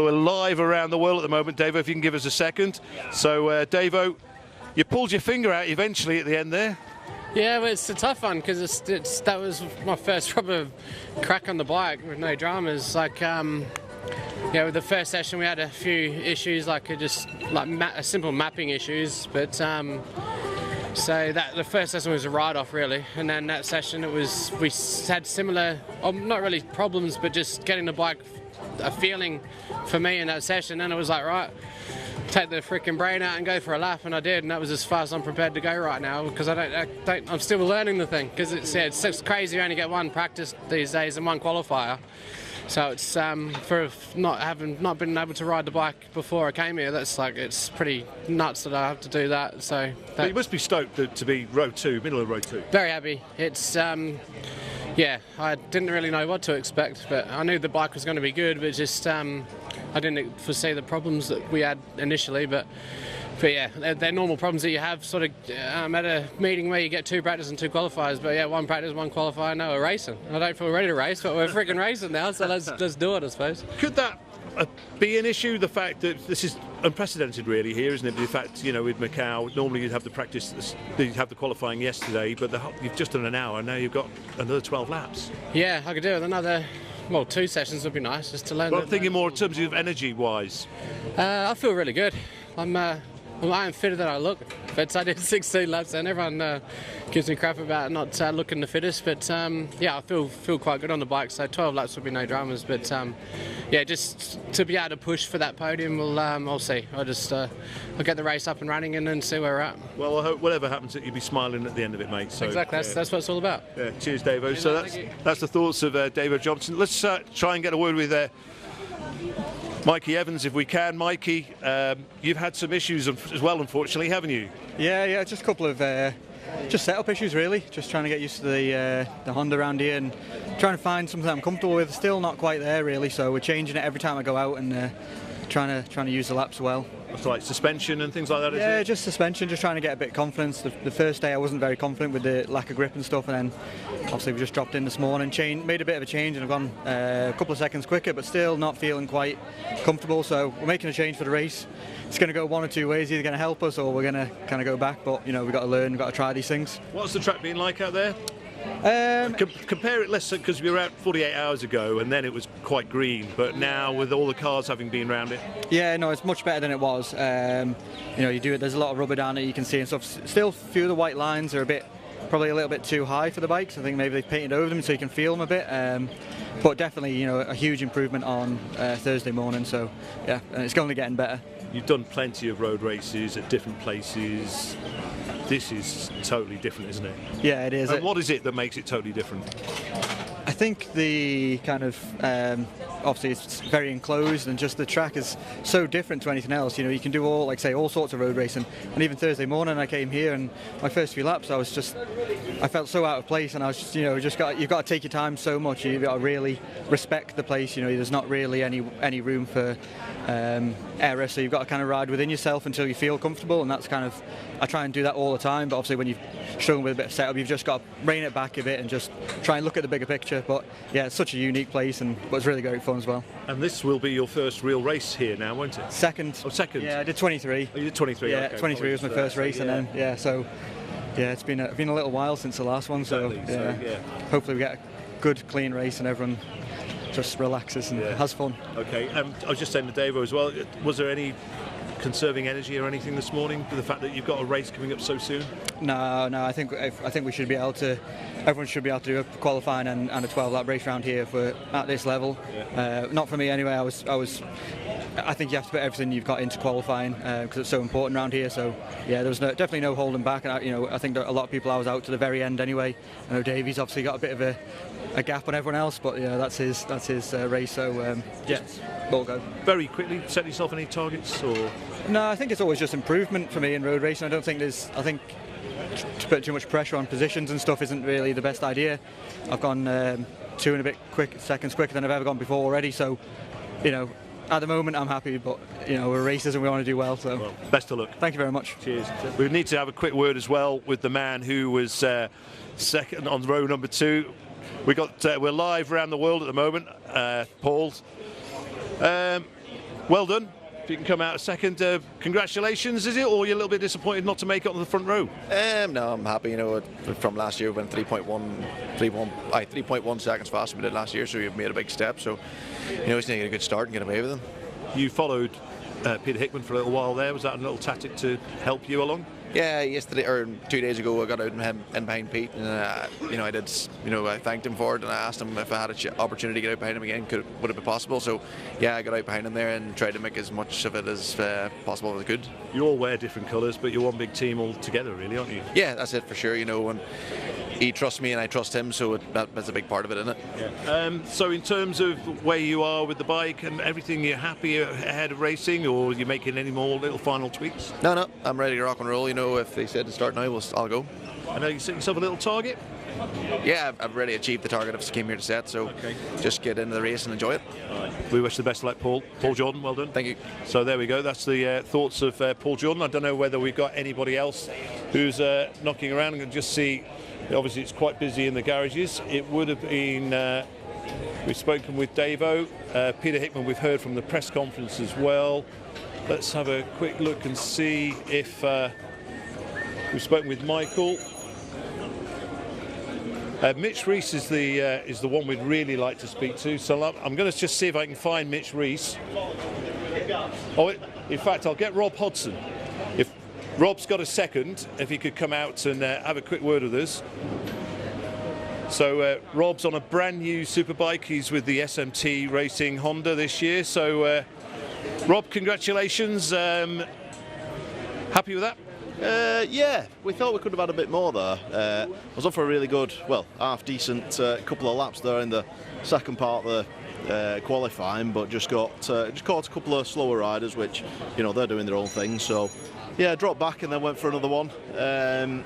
We're live around the world at the moment, Davo, if you can give us a second. So, Davo, you pulled your finger out eventually at the end there. Yeah, well, it's a tough one because that was my first proper crack on the bike with no dramas. Like, with the first session we had a few issues, like simple mapping issues, but so that the first session was a write-off really, and then that session we had similar, not really problems, but just getting the bike a feeling for me in that session. And it was like, right, take the freaking brain out and go for a lap, and I did, and that was as far as I'm prepared to go right now because I'm still learning the thing because it's crazy. You only get one practice these days and one qualifier. So it's for not been able to ride the bike before I came here. It's pretty nuts that I have to do that. So you must be stoked to be row 2, middle of row 2. Very happy. It's I didn't really know what to expect, but I knew the bike was going to be good. But just I didn't foresee the problems that we had initially. But yeah, they're normal problems that you have sort of at a meeting where you get 2 practice and 2 qualifiers. But yeah, 1 practice, 1 qualifier. No, we're racing. I don't feel ready to race, but we're freaking racing now. So let's do it, I suppose. Could that be an issue? The fact that this is unprecedented, really, here, isn't it? The fact, with Macau, normally you'd have the practice, you'd have the qualifying yesterday, but you've just done an hour, and now you've got another 12 laps. Yeah, I could do it with another. Well, 2 sessions would be nice just to learn. Well, I'm thinking more in terms of energy-wise. I feel really good. I am fitter than I look, but I did 16 laps and everyone gives me crap about not looking the fittest, but I feel quite good on the bike, so 12 laps would be no dramas, but just to be able to push for that podium, I'll see. I'll get the race up and running and then see where we're at. Well, I hope whatever happens, you'll be smiling at the end of it, mate. So, exactly, that's what it's all about. Yeah, cheers, Davo. So that's the thoughts of Davo Johnson. Let's try and get a word with Mikey Evans, if we can. Mikey, you've had some issues as well, unfortunately, haven't you? Yeah, just a couple of just setup issues, really. Just trying to get used to the Honda around here and trying to find something I'm comfortable with. Still not quite there, really. So we're changing it every time I go out and trying to use the laps well. That's like suspension and things like that, yeah, just suspension, just trying to get a bit of confidence. The first day I wasn't very confident with the lack of grip and stuff, and then obviously we just dropped in this morning, made a bit of a change, and I've gone a couple of seconds quicker, but still not feeling quite comfortable. So we're making a change for the race. It's going to go one or two ways, either going to help us or we're going to kind of go back, but we've got to learn, we've got to try these things. What's the track been like out there? Compare it less, because we were out 48 hours ago and then it was quite green, but now with all the cars having been around it. Yeah, no, it's much better than it was. There's a lot of rubber down it, you can see and stuff. Still, a few of the white lines are probably a little bit too high for the bikes. I think maybe they've painted over them so you can feel them a bit. But definitely, a huge improvement on Thursday morning. So yeah, and it's only getting better. You've done plenty of road races at different places. This is totally different, isn't it? Yeah, it is. And what is it that makes it totally different? I think the kind of obviously it's very enclosed, and just the track is so different to anything else. You can do all sorts of road racing, and even Thursday morning I came here and my first few laps I felt so out of place, and I was you've got to take your time so much. You've got to really respect the place. There's not really any room for error, so you've got to kind of ride within yourself until you feel comfortable, and that's kind of, I try and do that all the time, but obviously when you're struggling with a bit of setup, you've just got to rein it back a bit and just try and look at the bigger picture. But yeah, it's such a unique place, and it's really great fun as well. And this will be your first real race here now, won't it? Second. Oh, second? Yeah, I did 23. Oh, you did 23? Yeah, okay. 23 was my first race, and then, it's been a little while since the last one, so hopefully we get a good, clean race and everyone just relaxes and has fun. Okay, I was just saying to Davo as well, was there any conserving energy or anything this morning for the fact that you've got a race coming up so soon? No, I think we should be able to. Everyone should be able to do a qualifying and a 12-lap race round here if we're at this level. Not for me anyway. I think you have to put everything you've got into qualifying because it's so important around here. So yeah, there was definitely no holding back. And I think that a lot of people I was out to the very end anyway. I know Davey's obviously got a bit of a gap on everyone else, but that's his race. So we'll go. Very quickly, set yourself any targets or? No, I think it's always just improvement for me in road racing. I think to put too much pressure on positions and stuff isn't really the best idea. I've gone 2 and a bit seconds quicker than I've ever gone before already, so at the moment I'm happy, but we're racers and we want to do well, so best of luck. Thank you very much. Cheers. We need to have a quick word as well with the man who was second on row number 2. We're live around the world at the moment. Paul, Well done. If you can come out a second, congratulations, is it? Or you're a little bit disappointed not to make it on the front row? No, I'm happy. You know, from last year we went 3.1 seconds faster than we did last year, so we've made a big step. So, you know, just need to get a good start and get away with them. You followed Peter Hickman for a little while there. Was that a little tactic to help you along? Yeah, yesterday or 2 days ago, I got out and behind Pete, and you know, I did. You know, I thanked him for it, and I asked him if I had an opportunity to get out behind him again, would it be possible? So, yeah, I got out behind him there and tried to make as much of it as possible as I could. You all wear different colours, but you're one big team all together, really, aren't you? Yeah, that's it for sure. You know, and he trusts me and I trust him, so that's a big part of it, isn't it? Yeah. So in terms of where you are with the bike and everything, you're happy ahead of racing, or are you making any more little final tweaks? No, I'm ready to rock and roll. You know, if they said to start now, I'll go. I know you set yourself a little target. Yeah, I've already achieved the target I came here to set, so just get into the race and enjoy it. We wish the best of luck, Paul. Paul Jordan, well done. Thank you. So there we go. That's the thoughts of Paul Jordan. I don't know whether we've got anybody else who's knocking around. I'm going to just see. Obviously, it's quite busy in the garages. It would have been. We've spoken with Davo. Peter Hickman, we've heard from the press conference as well. Let's have a quick look and see if we've spoken with Michael. Mitch Reese is the one we'd really like to speak to. So I'm going to just see if I can find Mitch Reese. Oh, in fact, I'll get Rob Hodson. If Rob's got a second, if he could come out and have a quick word with us. So Rob's on a brand new superbike. He's with the SMT Racing Honda this year. So Rob, congratulations. Happy with that? Yeah, we thought we could have had a bit more there. I was up for a really good, well, half decent couple of laps there in the second part of the qualifying, but just caught a couple of slower riders, which, you know, they're doing their own thing. So yeah, dropped back and then went for another one, and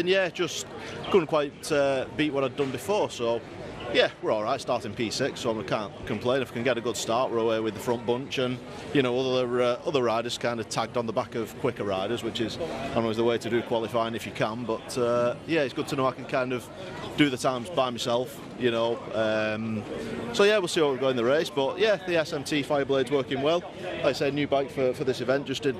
yeah, just couldn't quite beat what I'd done before. So yeah, we're all right, starting P6, so I can't complain. If we can get a good start, we're away with the front bunch, and you know, other riders kind of tagged on the back of quicker riders, which is always the way to do qualifying if you can. But yeah, it's good to know I can kind of do the times by myself, you know. So yeah, we'll see how we go in the race. But yeah, the SMT Fireblade's working well. Like I said, new bike for this event. Just did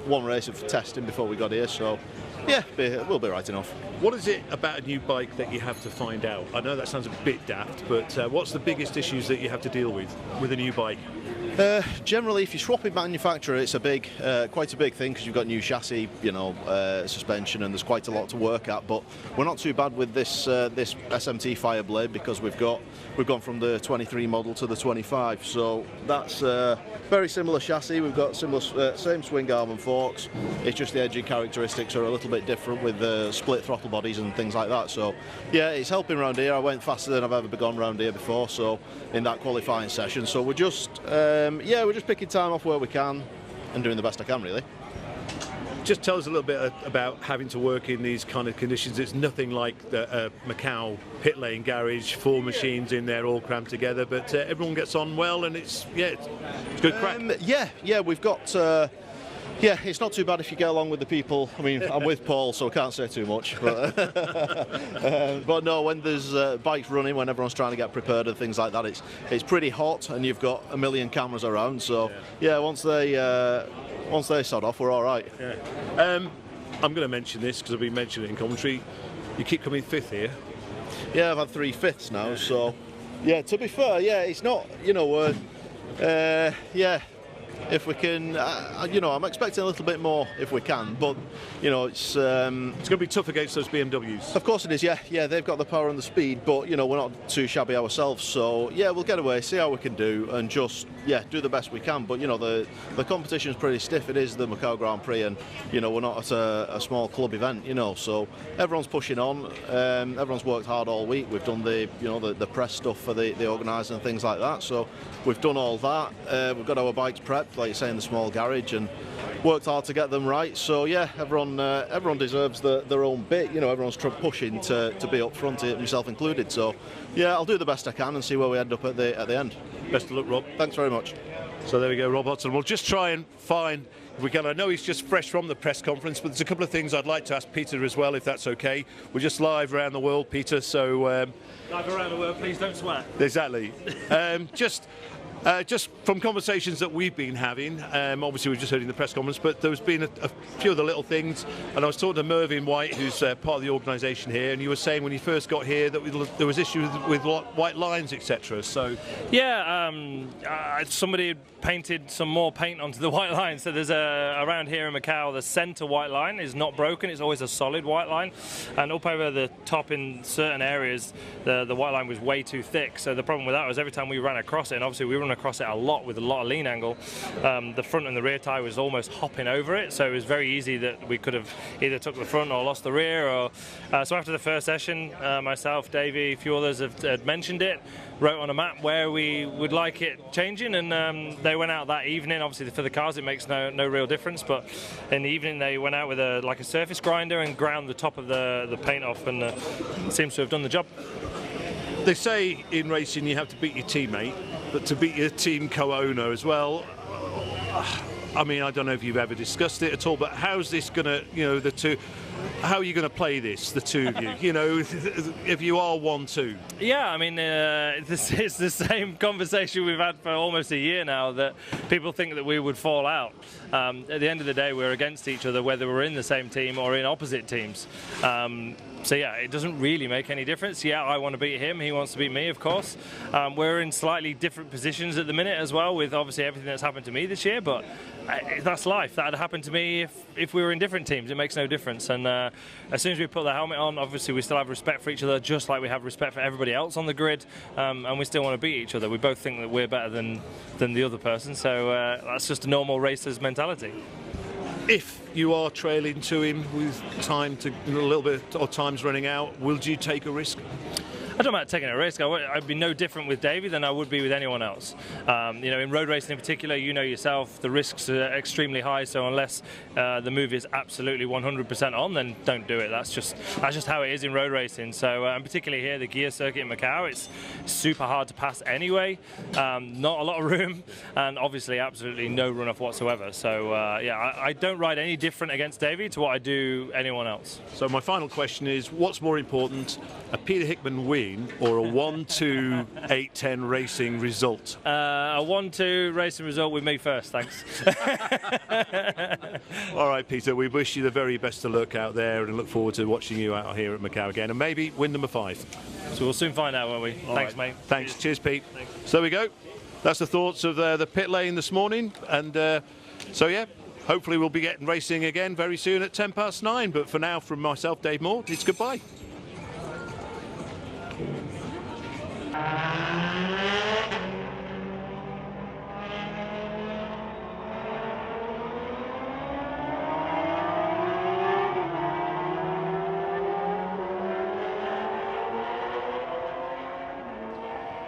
one race of testing before we got here, so yeah, we'll be right enough. What is it about a new bike that you have to find out? I know that sounds a bit daft, but what's the biggest issues that you have to deal with a new bike? Generally, if you're swapping manufacturer, it's quite a big thing, because you've got new chassis, you know, suspension, and there's quite a lot to work at. But we're not too bad with this SMT Fireblade, because we've gone from the 23 model to the 25, so that's very similar chassis. We've got similar same swing arm and forks. It's just the edging characteristics are a little bit different with the split throttle bodies and things like that. So yeah, it's helping around here. I went faster than I've ever gone around here before, so in that qualifying session. So we're just we're just picking time off where we can and doing the best I can, really. Just tell us a little bit about having to work in these kind of conditions. It's nothing like the Macau pit lane garage, 4 machines in there all crammed together, but everyone gets on well, and it's good crack. Yeah, we've got. Yeah, it's not too bad if you get along with the people. I mean, I'm with Paul, so I can't say too much. But, but no, when there's bikes running, when everyone's trying to get prepared and things like that, it's pretty hot, and you've got a million cameras around. So yeah, once they sod off, we're all right. Yeah. I'm going to mention this because I've been mentioning it in commentary. You keep coming 5th here. Yeah, I've had 3 5ths now. So yeah, to be fair, yeah, it's not, you know, yeah. If we can, you know, I'm expecting a little bit more if we can, but you know, it's going to be tough against those BMWs. Of course it is, yeah, they've got the power and the speed, but you know, we're not too shabby ourselves, so yeah, we'll get away, see how we can do, and just do the best we can. But you know, the competition's pretty stiff. It is the Macau Grand Prix, and you know, we're not at a small club event, you know, so everyone's pushing on. Everyone's worked hard all week. We've done the press stuff for the organisers and things like that, so we've done all that. We've got our bikes prepped, like you say, in the small garage, and worked hard to get them right. So yeah, everyone deserves their own bit. You know, everyone's pushing to be up front, myself included. So yeah, I'll do the best I can and see where we end up at the end. Best of luck, Rob. Thanks very much. So there we go, Rob Hodson. We'll just try and find, if we can. I know he's just fresh from the press conference, but there's a couple of things I'd like to ask Peter as well, if that's okay. We're just live around the world, Peter. So live around the world, please don't sweat. Exactly. Just Just from conversations that we've been having, obviously we've just heard in the press conference, but there's been a few of the little things, and I was talking to Mervyn White, who's part of the organisation here, and you were saying when you first got here that there was issues with white lines, etc. So yeah, somebody had painted some more paint onto the white line, so there's around here in Macau, the centre white line is not broken, it's always a solid white line, and up over the top in certain areas the white line was way too thick. So the problem with that was every time we ran across it, and obviously we run across it a lot with a lot of lean angle, the front and the rear tyre was almost hopping over it, so it was very easy that we could have either took the front or lost the rear. Or so after the first session, myself, Davey, a few others had mentioned it, wrote on a map where we would like it changing, and they went out that evening. Obviously for the cars it makes no real difference, but in the evening they went out with a surface grinder and ground the top of the paint off, and seems to have done the job. They say in racing you have to beat your teammate, but to beat your team co-owner as well, I mean, I don't know if you've ever discussed it at all, but how's this going to, you know, the two, how are you going to play this, the two of you, you know, if you are 1-2? Yeah, I mean, it's the same conversation we've had for almost a year now, that people think that we would fall out. At the end of the day, we're against each other, whether we're in the same team or in opposite teams. So yeah, it doesn't really make any difference. Yeah, I want to beat him, he wants to beat me, of course. We're in slightly different positions at the minute as well, with obviously everything that's happened to me this year, but that's life. That had happened to me if we were in different teams. It makes no difference. And as soon as we put the helmet on, obviously we still have respect for each other, just like we have respect for everybody else on the grid, and we still want to beat each other. We both think that we're better than the other person, so that's just a normal racer's mentality. If you are trailing to him with time to a little bit, or time's running out, will you take a risk? I don't mind taking a risk. I'd be no different with Davey than I would be with anyone else. You know, in road racing in particular, you know yourself, the risks are extremely high. So unless the move is absolutely 100% on, then don't do it. That's just how it is in road racing. So and particularly here, the gear circuit in Macau, it's super hard to pass anyway. Not a lot of room, and obviously absolutely no runoff whatsoever. So yeah, I don't ride any different against Davey to what I do anyone else. So my final question is, what's more important, a Peter Hickman win or a 1-2 8-10 racing result? A 1-2 racing result with me first, thanks. All right, Peter, we wish you the very best of luck out there and look forward to watching you out here at Macau again, and maybe win number 5. So we'll soon find out, won't we? Thanks, mate. Thanks. Cheers, Pete. Thanks. So there we go. That's the thoughts of the pit lane this morning, and so yeah, hopefully we'll be getting racing again very soon at 9:10. But for now, from myself, Dave Moore, it's goodbye.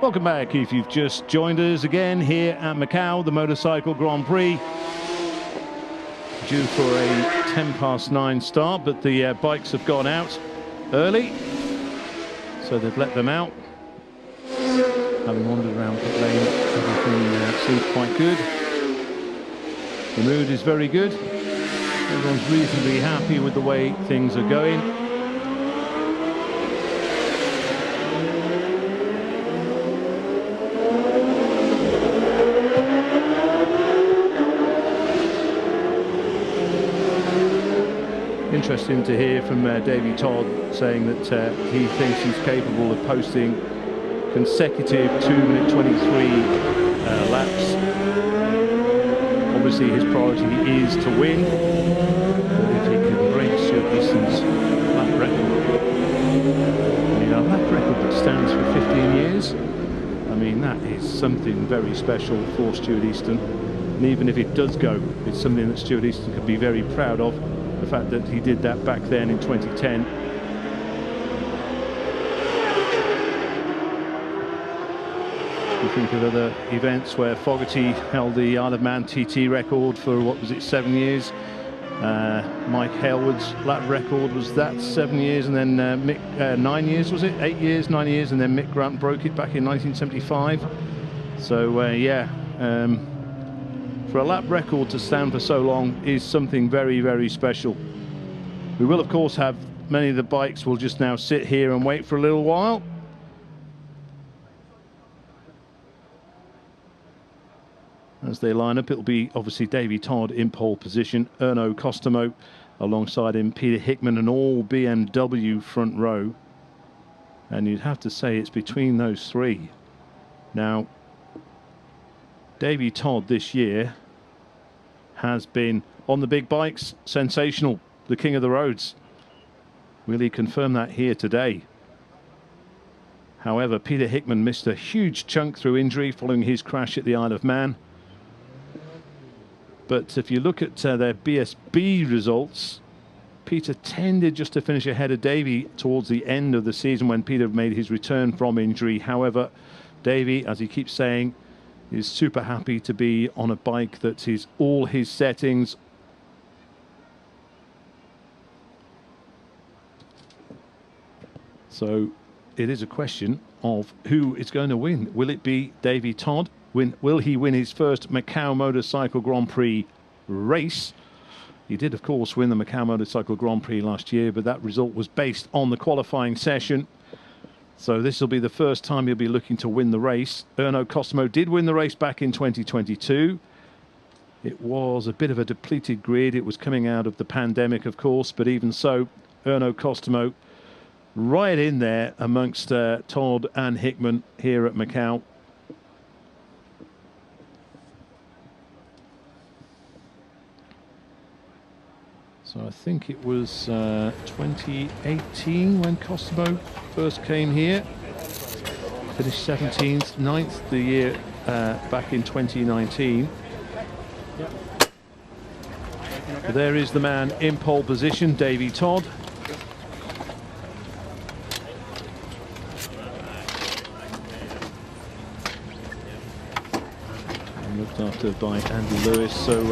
Welcome back if you've just joined us again here at Macau, the Motorcycle Grand Prix. Due for a 9:10 start, but the bikes have gone out early, so they've let them out. Having wandered around pit lane, everything seems quite good. The mood is very good. Everyone's reasonably happy with the way things are going. Interesting to hear from Davey Todd saying that he thinks he's capable of posting consecutive 2-minute 23 laps. Obviously his priority is to win, but if he can break Stuart Easton's lap record, I mean, a lap record that stands for 15 years, I mean, that is something very special for Stuart Easton. And even if it does go, it's something that Stuart Easton could be very proud of, the fact that he did that back then in 2010. You think of other events where Fogarty held the Isle of Man TT record for, what was it, 7 years. Mike Hailwood's lap record was that 7 years, and then Mick, 9 years, was it? 8 years, 9 years, and then Mick Grant broke it back in 1975. So yeah, for a lap record to stand for so long is something very, very special. We will, of course, have many of the bikes will just now sit here and wait for a little while. as they line up, it'll be obviously Davy Todd in pole position, Erno Costomo alongside him, Peter Hickman, and all BMW front row. And you'd have to say it's between those three. Now, Davy Todd this year has been on the big bikes sensational, the king of the roads. Will he confirm that here today? However, Peter Hickman missed a huge chunk through injury following his crash at the Isle of Man. But if you look at their BSB results, Peter tended just to finish ahead of Davy towards the end of the season when Peter made his return from injury. However, Davy, as he keeps saying, is super happy to be on a bike that is all his settings. So it is a question of who is going to win. Will it be Davy Todd? Will he win his first Macau Motorcycle Grand Prix race? He did, of course, win the Macau Motorcycle Grand Prix last year, but that result was based on the qualifying session. So this will be the first time he'll be looking to win the race. Erno Costomo did win the race back in 2022. It was a bit of a depleted grid. It was coming out of the pandemic, of course, but even so, Erno Costomo right in there amongst Todd and Hickman here at Macau. So I think it was 2018 when Costomo first came here. Finished 17th, 9th the year back in 2019. There is the man in pole position, Davy Todd. And looked after by Andy Lewis. So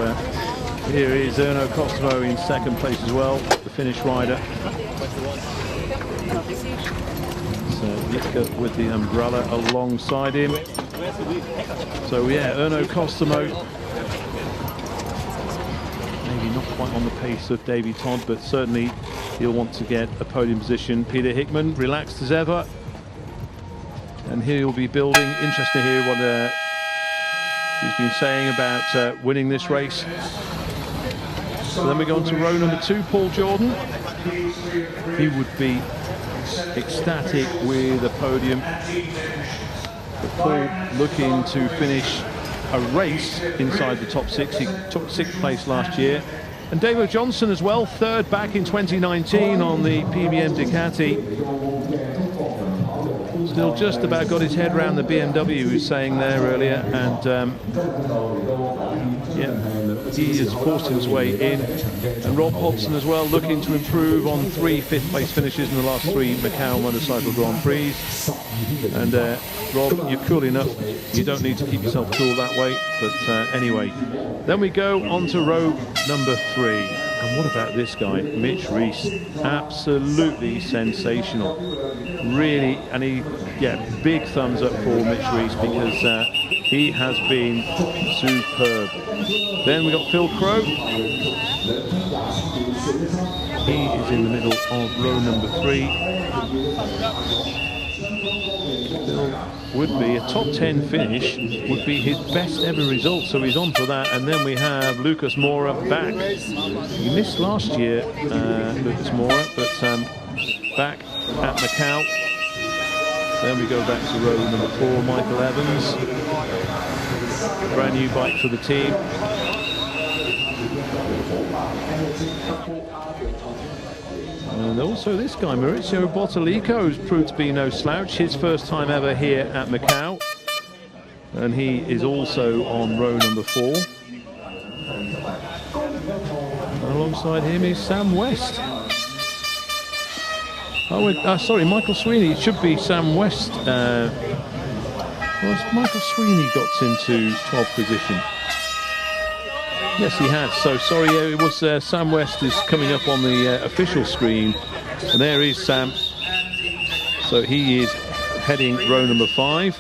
here is Erno Costomo in second place as well, the Finnish rider. So Litka with the umbrella alongside him. So yeah, Erno Costomo, maybe not quite on the pace of Davy Todd, but certainly he'll want to get a podium position. Peter Hickman, relaxed as ever. And he'll be building. Interesting to hear what he's been saying about winning this race. So then we go on to row number 2, Paul Jordan. He would be ecstatic with a podium. But Paul looking to finish a race inside the top 6. He took 6th place last year. And Davo Johnson as well, 3rd back in 2019 on the PBM Ducati. Still just about got his head around the BMW, he was saying there earlier, and yeah, he has forced his way in. And Rob Hodgson as well, looking to improve on 3 5th place finishes in the last 3 Macau Motorcycle Grand Prix. And Rob, you're cool enough, you don't need to keep yourself cool that way, but anyway. Then we go on to row number 3. And what about this guy, Mitch Rees? Absolutely sensational. Really, and big thumbs up for Mitch Rees because he has been superb. Then we got Phil Crow. He is in the middle of row number 3. Phil would be a top 10 finish, would be his best ever result, so he's on for that. And then we have Lucas Mora back. He missed last year, Lucas Mora, but back at Macau. Then we go back to row number 4, Michael Evans. Brand new bike for the team. And also this guy, Maurizio Bottalico, has proved to be no slouch. His first time ever here at Macau. And he is also on row number 4. And alongside him is Sam West. Oh, sorry, Michael Sweeney. It should be Sam West. Well, Michael Sweeney got into 12th position. Yes, he has. So sorry, it was Sam West is coming up on the official screen, and there is Sam. So he is heading row number 5.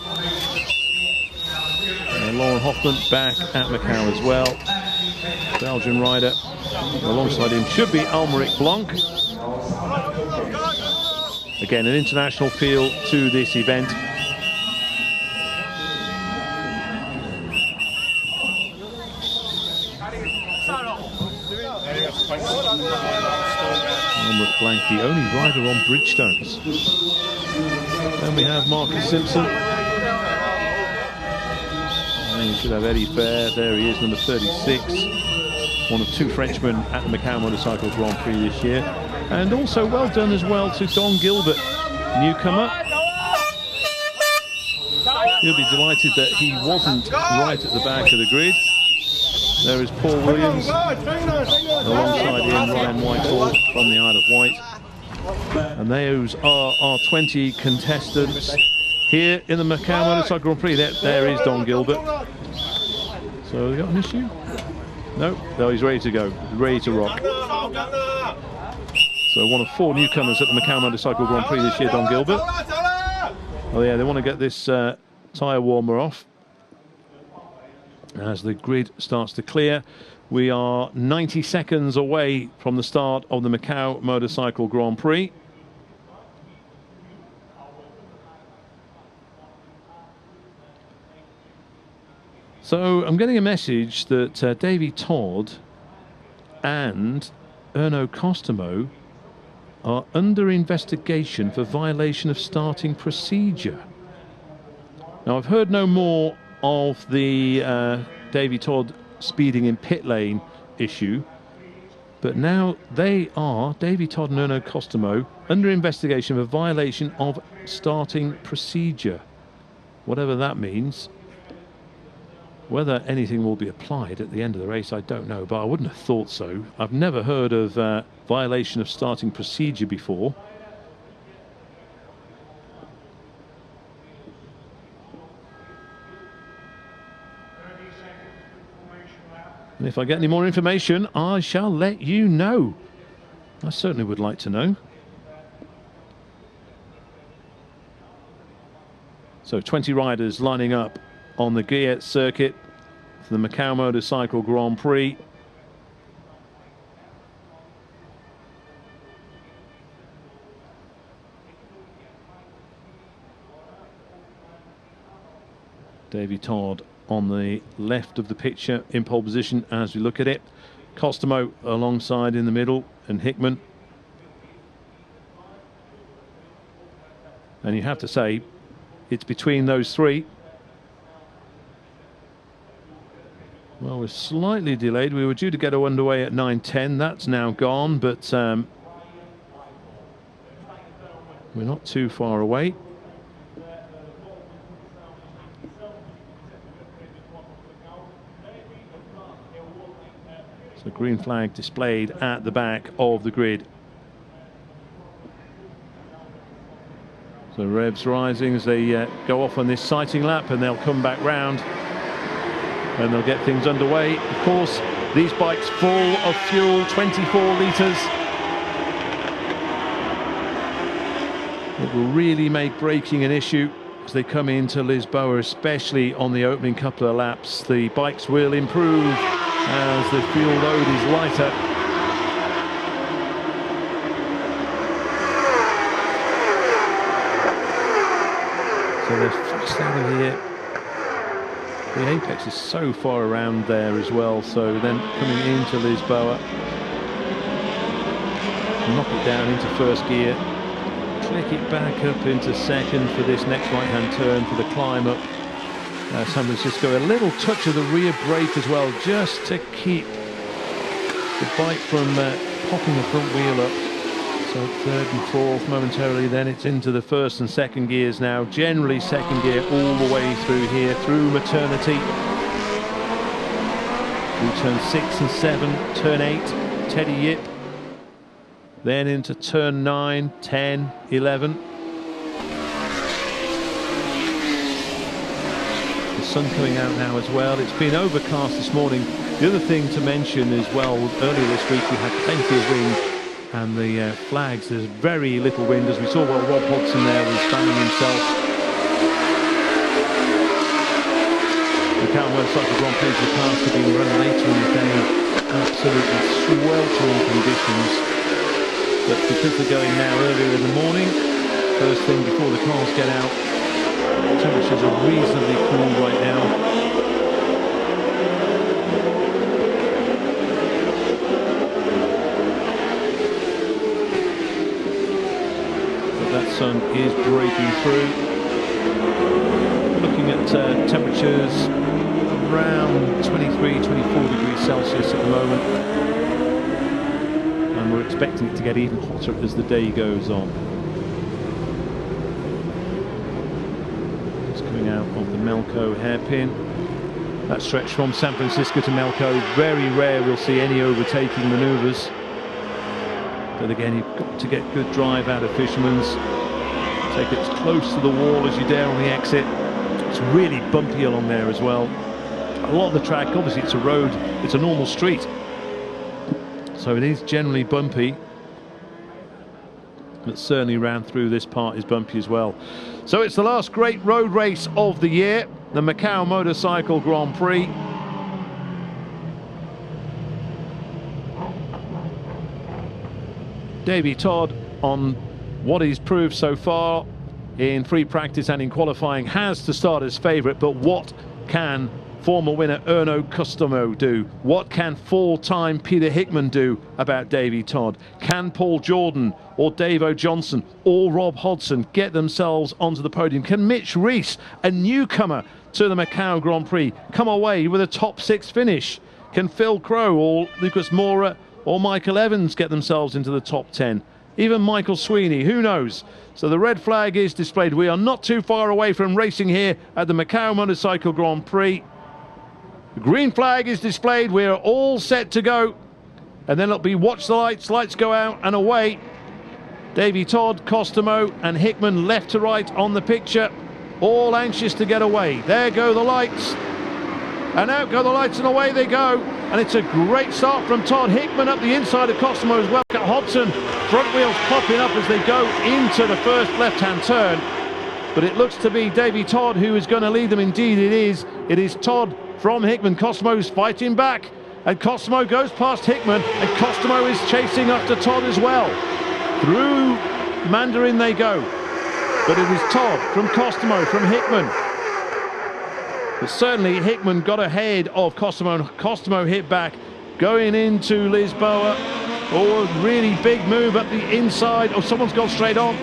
And Lauren Hoffman back at Macau as well. Belgian rider. Alongside him should be Almeric Blanc. Again, an international feel to this event. Almost blank, the only rider on Bridgestones. Then we have Marcus Simpson. And we should have Eddie Fair. There he is, number 36. One of 2 Frenchmen at the Macau Motorcycle Grand Prix this year. And also well done as well to Don Gilbert, newcomer. He'll be delighted that he wasn't right at the back of the grid. There is Paul Williams, alongside him Ryan Whitehall from the Isle of Wight. And those are our 20 contestants here in the Macau Motorcycle Grand Prix. There is Don Gilbert. So we got an issue? No, he's ready to go, ready to rock. So one of 4 newcomers at the Macau Motorcycle Grand Prix this year, Don Gilbert. Oh yeah, they want to get this tyre warmer off as the grid starts to clear. We are 90 seconds away from the start of the Macau Motorcycle Grand Prix. So I'm getting a message that Davey Todd and Erno Costomo are under investigation for violation of starting procedure. Now, I've heard no more of the Davey Todd speeding in pit lane issue, but now they are, Davey Todd and Erno Costomo, under investigation for violation of starting procedure. Whatever that means. Whether anything will be applied at the end of the race, I don't know, but I wouldn't have thought so. I've never heard of violation of starting procedure before. And if I get any more information, I shall let you know. I certainly would like to know. So 20 riders lining up on the Guillet circuit for the Macau Motorcycle Grand Prix. Davey Todd on the left of the picture in pole position as we look at it. Costomo alongside in the middle, and Hickman. And you have to say, it's between those 3. Well, we're slightly delayed. We were due to get underway at 9:10. That's now gone, but we're not too far away. So green flag displayed at the back of the grid. So revs rising as they go off on this sighting lap, and they'll come back round. And they'll get things underway. Of course, these bikes full of fuel, 24 litres. It will really make braking an issue as they come into Lisboa, especially on the opening couple of laps. The bikes will improve as the fuel load is lighter. So they're just out of here. The apex is so far around there as well, so then coming into Lisboa, knock it down into first gear, click it back up into second for this next right-hand turn for the climb up San Francisco. A little touch of the rear brake as well, just to keep the bike from popping the front wheel up. So third and fourth momentarily, then it's into the first and second gears now. Generally second gear all the way through here, through maternity. Through turn 6 and 7, turn 8, Teddy Yip. Then into turn 9, 10, 11. The sun coming out now as well. It's been overcast this morning. The other thing to mention as well, earlier this week we had plenty of wind. And the flags, there's very little wind, as we saw while Rob Hodgson there was fanning himself. The Macau Motorcycle Grand Prix the cars have been run later in the day, absolutely sweltering conditions. But because they're going now earlier in the morning, first thing before the cars get out, temperatures are reasonably cool right now. sun is breaking through. Looking at temperatures around 23, 24 degrees Celsius at the moment. And we're expecting it to get even hotter as the day goes on. It's coming out of the Macau hairpin. That stretch from San Francisco to Macau, very rare we'll see any overtaking manoeuvres. But again, you've got to get good drive out of Fisherman's. Take it as close to the wall as you dare on the exit. It's really bumpy along there as well. A lot of the track, obviously it's a road, it's a normal street, so it is generally bumpy, but certainly round through this part is bumpy as well. So it's the last great road race of the year, the Macau Motorcycle Grand Prix. Davey Todd, on what he's proved so far in free practice and in qualifying, has to start as favourite, but what can former winner Erno Customo do? What can four-time Peter Hickman do about Davey Todd? Can Paul Jordan or Dave O'Johnson or Rob Hodgson get themselves onto the podium? Can Mitch Rees, a newcomer to the Macau Grand Prix, come away with a top 6 finish? Can Phil Crowe or Lucas Mora or Michael Evans get themselves into the top 10? Even Michael Sweeney, who knows? So the red flag is displayed. We are not too far away from racing here at the Macau Motorcycle Grand Prix. The green flag is displayed. We are all set to go. And then it'll be watch the lights. Lights go out and away. Davey Todd, Costomo and Hickman left to right on the picture. All anxious to get away. There go the lights. And out go the lights and away they go. And it's a great start from Todd. Hickman up the inside of Costomo as well. Hodgson, front wheels popping up as they go into the first left-hand turn. But it looks to be Davey Todd who is going to lead them. Indeed it is. It is Todd from Hickman. Costomo's fighting back. And Costomo goes past Hickman. And Costomo is chasing after Todd as well. Through Mandarin they go. But it is Todd from Costomo, from Hickman. But certainly Hickman got ahead of Costomo, and Costomo hit back going into Lisboa. Oh, a really big move up the inside. Oh, someone's gone straight on.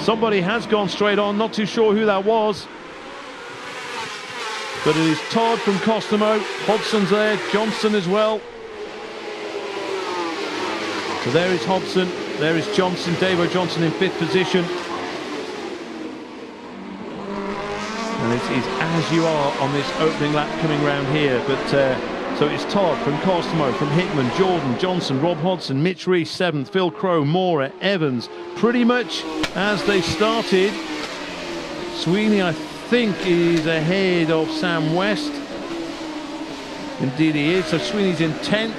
Somebody has gone straight on. Not too sure who that was. But it is Todd from Costomo. Hodgson's there. Johnson as well. So there is Hodgson. There is Johnson. Dave O'Johnson in 5th position. And it is as you are on this opening lap coming round here. But so it's Todd from Costomo, from Hickman, Jordan, Johnson, Rob Hodgson, Mitch Rees 7th, Phil Crowe, Mora, Evans, pretty much as they started. Sweeney, I think, is ahead of Sam West. Indeed he is. So Sweeney's in 10th.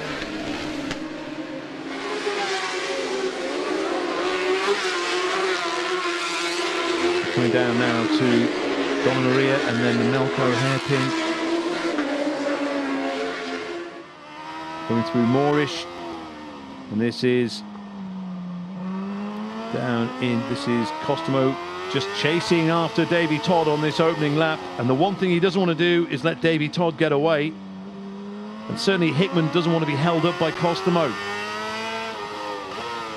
Coming down now to Donna Maria and then the Macau hairpin. Going through Moorish, and this is down in, this is Costomo just chasing after Davey Todd on this opening lap, and the one thing he doesn't want to do is let Davey Todd get away, and certainly Hickman doesn't want to be held up by Costomo.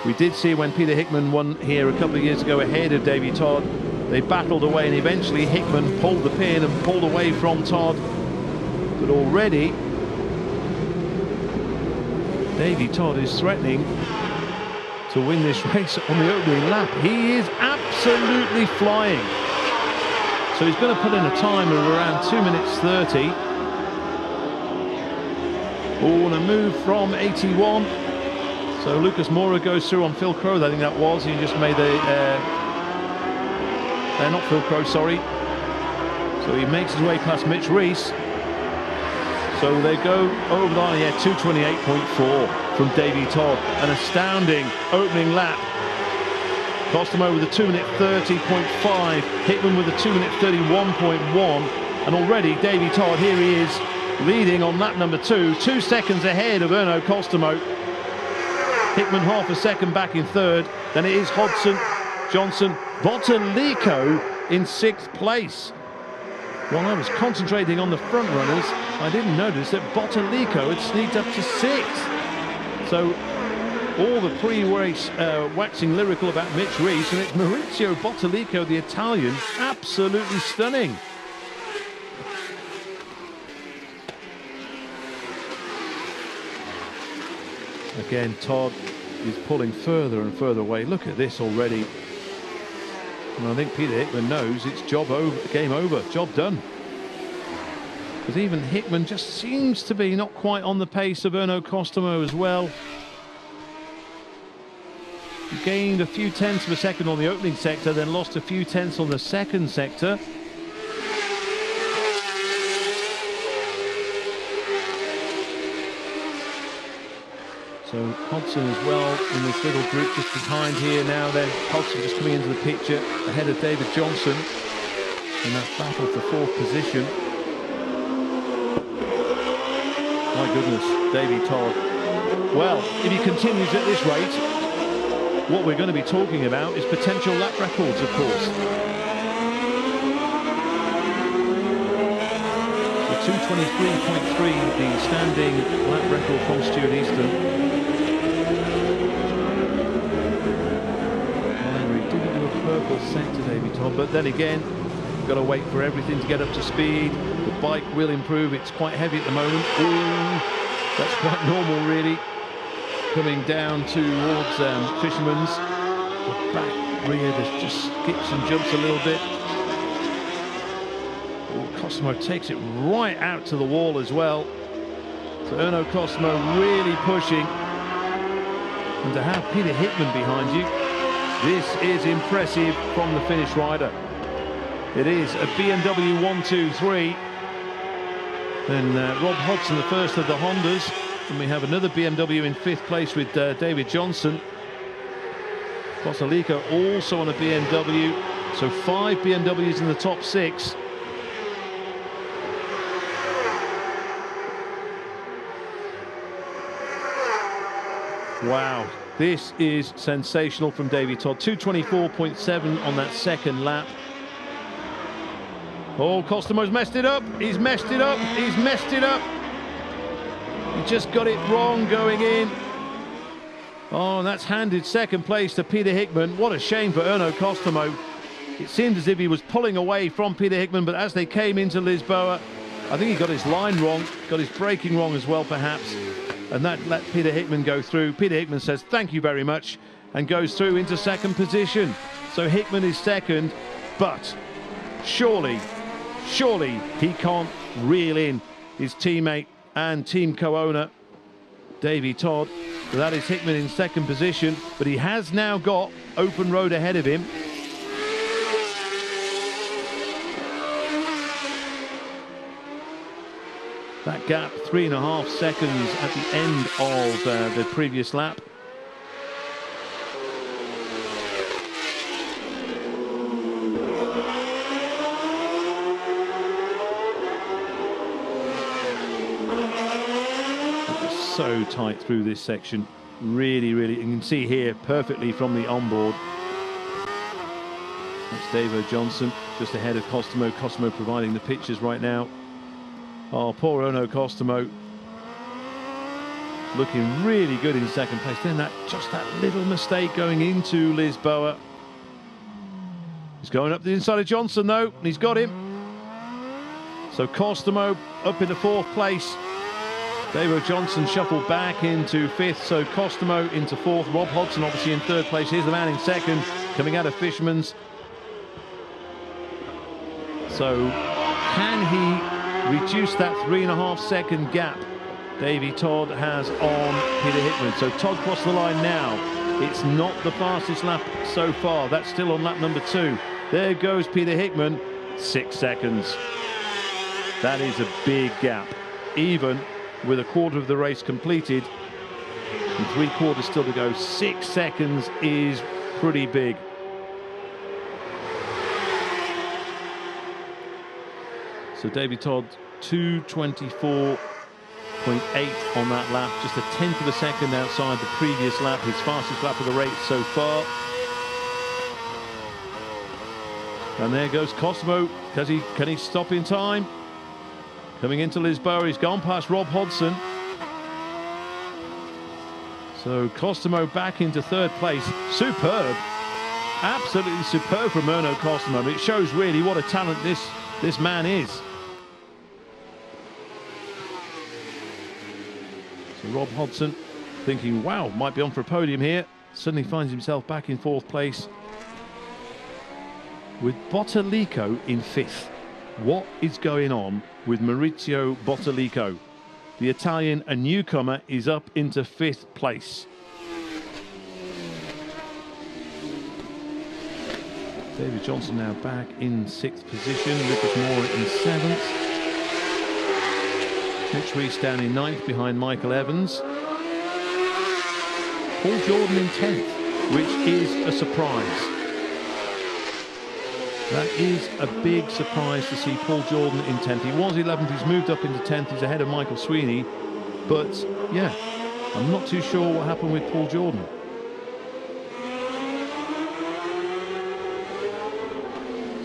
We did see when Peter Hickman won here a couple of years ago ahead of Davey Todd, they battled away and eventually Hickman pulled the pin and pulled away from Todd, but already Davey Todd is threatening to win this race on the opening lap. He is absolutely flying. So he's going to put in a time of around 2 minutes 30. Oh, and a move from 81. So Lucas Mora goes through on Phil Crowe. I think that was. He just made the... not Phil Crowe, sorry. So he makes his way past Mitch Rees. So they go over the line, 2:28.4 from Davey Todd. An astounding opening lap. Costomo with a 2 minute 30.5. Hickman with a 2 minute 31.1. And already Davey Todd, here he is, leading on lap number 2. 2 seconds ahead of Erno Costomo. Hickman half a second back in 3rd. Then it is Hodgson, Johnson, Bottalico in 6th place. While I was concentrating on the front runners, I didn't notice that Bottalico had sneaked up to 6th. So all the pre-race waxing lyrical about Mitch Reese, and it's Maurizio Bottalico, the Italian, absolutely stunning. Again, Todd is pulling further and further away. Look at this already. And I think Peter Hickman knows it's job over, game over, job done. But even Hickman just seems to be not quite on the pace of Erno Costomo as well. He gained a few tenths of a second on the opening sector, then lost a few tenths on the second sector. So Hodgson as well in this little group just behind here now. Then Hodgson just coming into the picture ahead of David Johnson in that battle for fourth position. My goodness, Davy Todd. Well, if he continues at this rate, what we're going to be talking about is potential lap records, of course. So 2:23.3, the standing lap record from Stuart Easton. Purple sector, Davy Todd, but then again, got to wait for everything to get up to speed. The bike will improve. It's quite heavy at the moment. Ooh, that's quite normal, really. Coming down towards Fisherman's. The back rear just skips and jumps a little bit. Ooh, Costomo takes it right out to the wall as well. So Erno Costomo really pushing. And to have Peter Hickman behind you, this is impressive from the Finnish rider. It is a BMW 1-2-3. Then Rob Hodgson, the first of the Hondas. And we have another BMW in fifth place with David Johnson. Bottalico also on a BMW. So 5 BMWs in the top 6. Wow. This is sensational from Davy Todd. 2:24.7 on that second lap. Oh, Costomo's messed it up. He's messed it up. He's messed it up. He just got it wrong going in. Oh, and that's handed second place to Peter Hickman. What a shame for Erno Costomo. It seemed as if he was pulling away from Peter Hickman, but as they came into Lisboa, I think he got his line wrong, got his braking wrong as well, perhaps. And that let Peter Hickman go through. Peter Hickman says thank you very much and goes through into second position. So Hickman is second, but surely he can't reel in his teammate and team co-owner Davy Todd. So that is Hickman in second position, but he has now got open road ahead of him. That gap, 3.5 seconds at the end of the previous lap. It's so tight through this section. Really, you can see here perfectly from the onboard. That's Davo Johnson just ahead of Costomo. Costomo providing the pictures right now. Oh, poor Erno Costomo. Looking really good in second place. Then just that little mistake going into Lisboa. He's going up the inside of Johnson though, and he's got him. So Costomo up in the fourth place. Davo Johnson shuffled back into fifth, so Costomo into fourth. Rob Hodgson obviously in third place. Here's the man in second, coming out of Fisherman's. So can he reduce that 3.5 second gap Davy Todd has on Peter Hickman? So Todd crossed the line now. It's not the fastest lap so far. That's still on lap number 2. There goes Peter Hickman, 6 seconds. That is a big gap. Even with a quarter of the race completed and 3/4 still to go, 6 seconds is pretty big. So Davy Todd 2:24.8 on that lap, just a tenth of a second outside the previous lap, his fastest lap of the race so far. And there goes Costomo. Can he stop in time? Coming into Lisboa, he's gone past Rob Hodgson. So Costomo back into third place. Superb. Absolutely superb from Erno Costomo. It shows really what a talent this man is. So Rob Hodson thinking, wow, might be on for a podium here. Suddenly finds himself back in fourth place with Bottalico in fifth. What is going on with Maurizio Bottalico? The Italian, a newcomer, is up into fifth place. David Johnson now back in sixth position. Lucas Moore in seventh. Mitch Rees down in ninth behind Michael Evans. Paul Jordan in 10th, which is a surprise. That is a big surprise to see Paul Jordan in 10th. He was 11th, he's moved up into 10th, he's ahead of Michael Sweeney. But yeah, I'm not too sure what happened with Paul Jordan.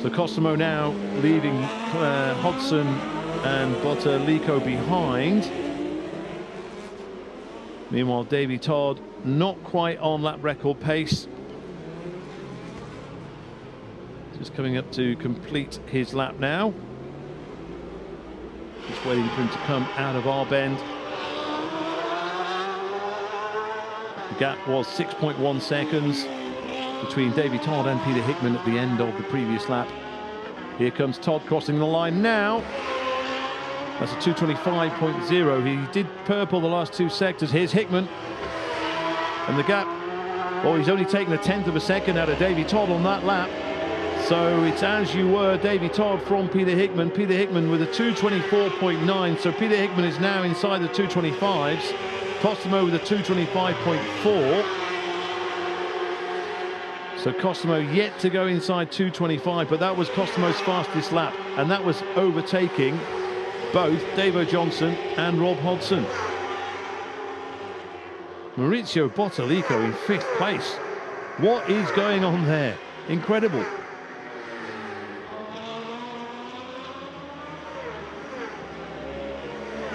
So Costomo now leaving Hodson and Bottalico behind. Meanwhile, Davy Todd not quite on lap record pace. Just coming up to complete his lap now. Just waiting for him to come out of our bend. The gap was 6.1 seconds between Davy Todd and Peter Hickman at the end of the previous lap. Here comes Todd crossing the line now. That's a 2:25.0. He did purple the last two sectors. Here's Hickman. And the gap, oh, he's only taken 1/10 of a second out of Davy Todd on that lap. So it's as you were, Davy Todd from Peter Hickman. Peter Hickman with a 2:24.9. So Peter Hickman is now inside the 2:25s. Costomo with a 2:25.4. So Costomo yet to go inside 2:25, but that was Costomo's fastest lap, and that was overtaking both Davo Johnson and Rob Hodson. Maurizio Bottalico in fifth place. What is going on there? Incredible.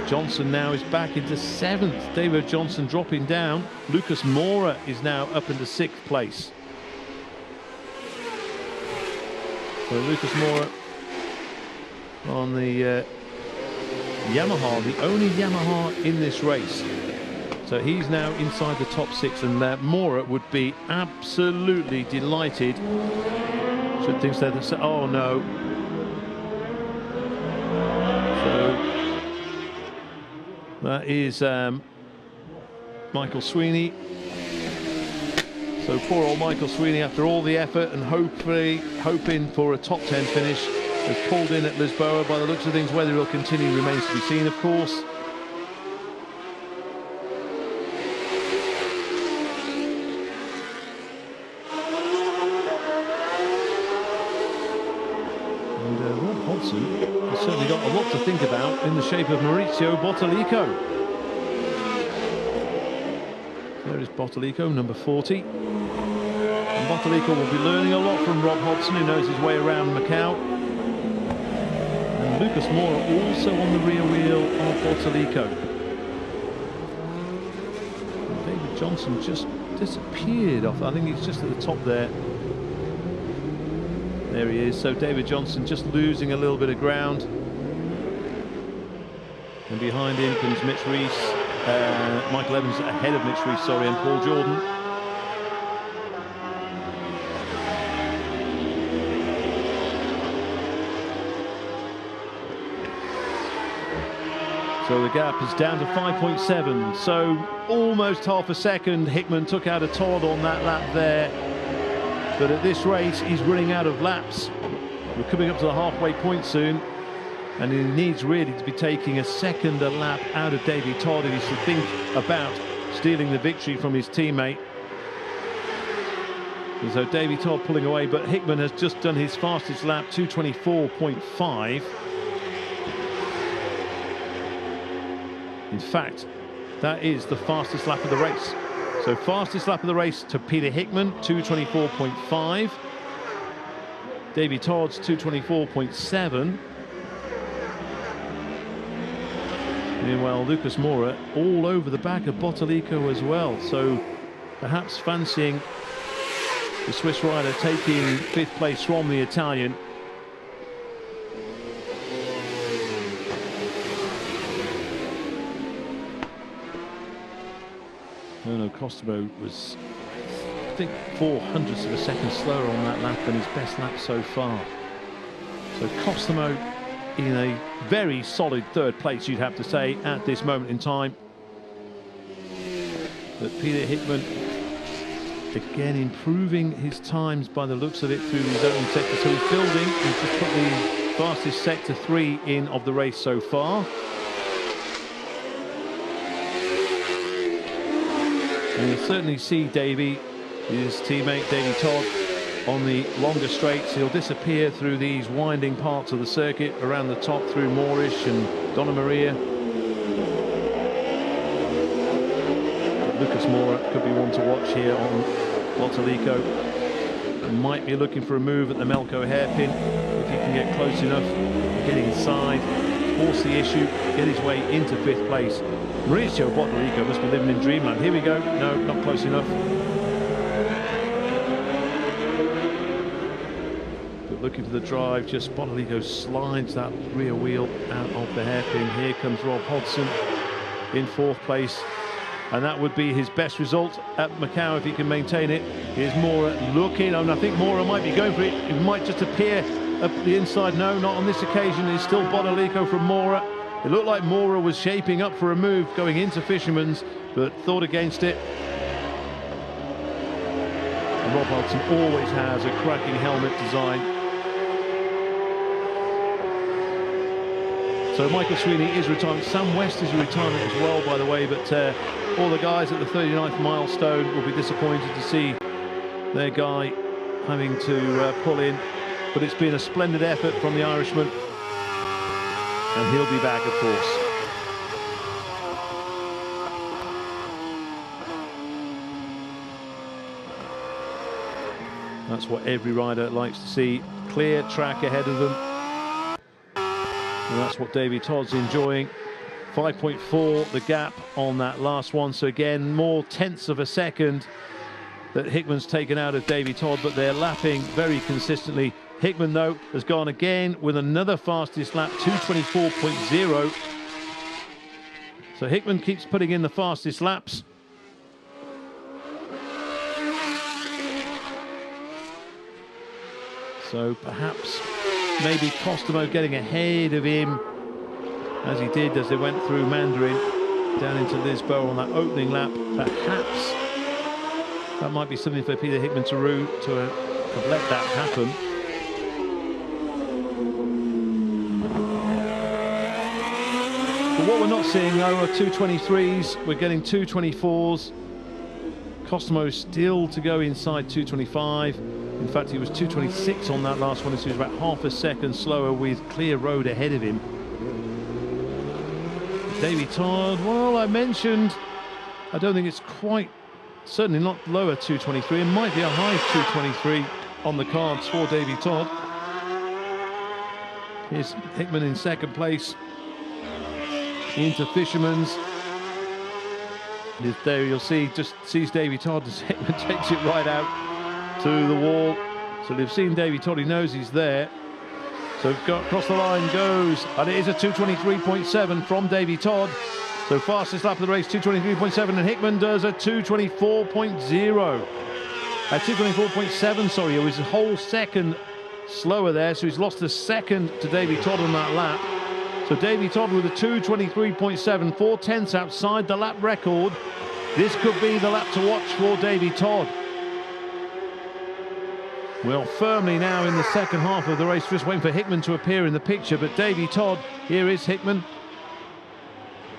Johnson now is back into seventh. Davo Johnson dropping down. Lucas Mora is now up into sixth place. So Lucas Mora on the Yamaha, the only Yamaha in this race. So he's now inside the top six, and Mora would be absolutely delighted. Should think so. Oh no. So that is Michael Sweeney. So poor old Michael Sweeney, after all the effort and hoping for a top 10 finish, has pulled in at Lisboa. By the looks of things, whether he'll continue remains to be seen, of course. And Rob Hodson has certainly got a lot to think about in the shape of Maurizio Bottalico. There is Bottalico, number 40. And Bottalico will be learning a lot from Rob Hodson, who knows his way around Macau. And Lucas Mora also on the rear wheel of Bottalico. And David Johnson just disappeared off. I think he's just at the top there. There he is. So David Johnson just losing a little bit of ground. And behind him comes Mitch Rees. Michael Evans ahead of Mitch Rees, sorry, and Paul Jordan. So the gap is down to 5.7, so almost half a second. Hickman took out a Todd on that lap there, but at this race he's running out of laps. We're coming up to the halfway point soon, and he needs really to be taking a second a lap out of Davy Todd if he's to think about stealing the victory from his teammate. And so Davy Todd pulling away, but Hickman has just done his fastest lap, 2:24.5. In fact, that is the fastest lap of the race. So fastest lap of the race to Peter Hickman, 2:24.5. Davy Todd's 2:24.7. Meanwhile, Lucas Moura all over the back of Bottalico as well. So perhaps fancying the Swiss rider taking 5th place from the Italian. Erno Costomo was, I think, 0.04 of a second slower on that lap than his best lap so far. So Costomo in a very solid 3rd place, you'd have to say, at this moment in time. But Peter Hickman, again, improving his times by the looks of it through his opening sector. So he's building. He's just put the fastest sector 3 in of the race so far. And you'll certainly see Davey, his teammate Davey Todd, on the longer straights. He'll disappear through these winding parts of the circuit around the top through Moorish and Donna Maria. But Lucas Moura could be one to watch here on Bottalico. Might be looking for a move at the Melco hairpin if he can get close enough, get inside, force the issue, get his way into 5th place. Mauricio Bottalico must be living in dreamland. Here we go. No, not close enough. But looking for the drive, just Bottalico slides that rear wheel out of the hairpin. Here comes Rob Hodgson in 4th place. And that would be his best result at Macau if he can maintain it. Here's Moura looking, and I think Moura might be going for it. It might just appear up the inside. No, not on this occasion. It's still Bottalico from Moura. It looked like Moura was shaping up for a move going into Fisherman's, but thought against it. And Rob Hodgson always has a cracking helmet design. So Michael Sweeney is retiring. Sam West is retiring as well, by the way, but all the guys at the 39th milestone will be disappointed to see their guy having to pull in. But it's been a splendid effort from the Irishman. And he'll be back, of course. That's what every rider likes to see. Clear track ahead of them. And that's what Davey Todd's enjoying. 5.4 the gap on that last one. So again, more tenths of a second that Hickman's taken out of Davey Todd, but they're lapping very consistently. Hickman, though, has gone again with another fastest lap, 2:24.0. So Hickman keeps putting in the fastest laps. So perhaps maybe Costomo getting ahead of him, as he did as they went through Mandarin down into Lisboa on that opening lap. Perhaps that might be something for Peter Hickman to have let that happen. But what we're not seeing, though, are 2:23s. We're getting 2:24s. Costomo still to go inside 2:25. In fact, he was 2:26 on that last one, so he was about half a second slower with clear road ahead of him. Davey Todd, well, I mentioned, I don't think it's quite, certainly not lower 2:23. It might be a high 2:23 on the cards for Davey Todd. Here's Hickman in 2nd place into Fisherman's. There you'll see, just sees Davey Todd as Hickman takes it right out to the wall. So they've seen Davey Todd, he knows he's there. So across the line goes, and it is a 2:23.7 from Davey Todd. So fastest lap of the race, 2:23.7, and Hickman does a 2:24.0. 2:24.7, sorry, it was a whole second slower there, so he's lost a second to Davey Todd on that lap. So Davey Todd with a 2:23.7, 4/10 outside the lap record. This could be the lap to watch for Davey Todd. Well, firmly now in the second half of the race, just waiting for Hickman to appear in the picture, but Davey Todd, here is Hickman.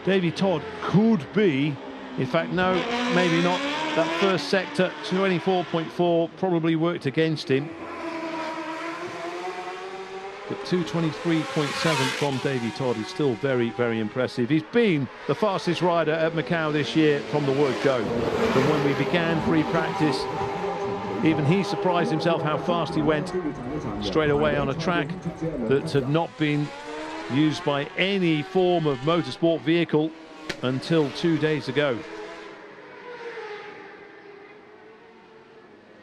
Davey Todd could be, in fact, no, maybe not. That first sector, 24.4, probably worked against him. But 2:23.7 from Davey Todd is still very, very impressive. He's been the fastest rider at Macau this year from the word go. From when we began free practice, even he surprised himself how fast he went straight away on a track that had not been used by any form of motorsport vehicle until 2 days ago.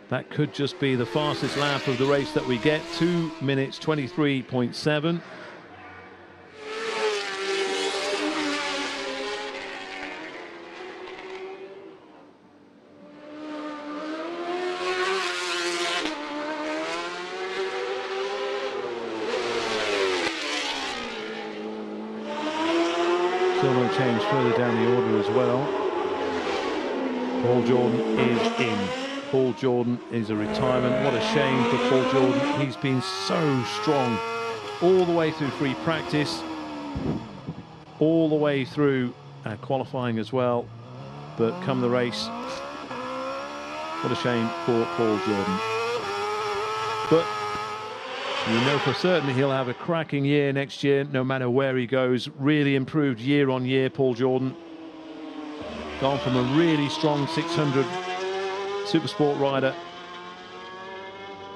That could just be the fastest lap of the race that we get, 2 minutes 23.7. Still no change further down the order as well. Paul Jordan is in. Paul Jordan is a retirement. What a shame for Paul Jordan. He's been so strong all the way through free practice, all the way through qualifying as well. But come the race, what a shame for Paul Jordan. But we know for certain he'll have a cracking year next year, no matter where he goes. Really improved year on year, Paul Jordan. Gone from a really strong 600 Supersport rider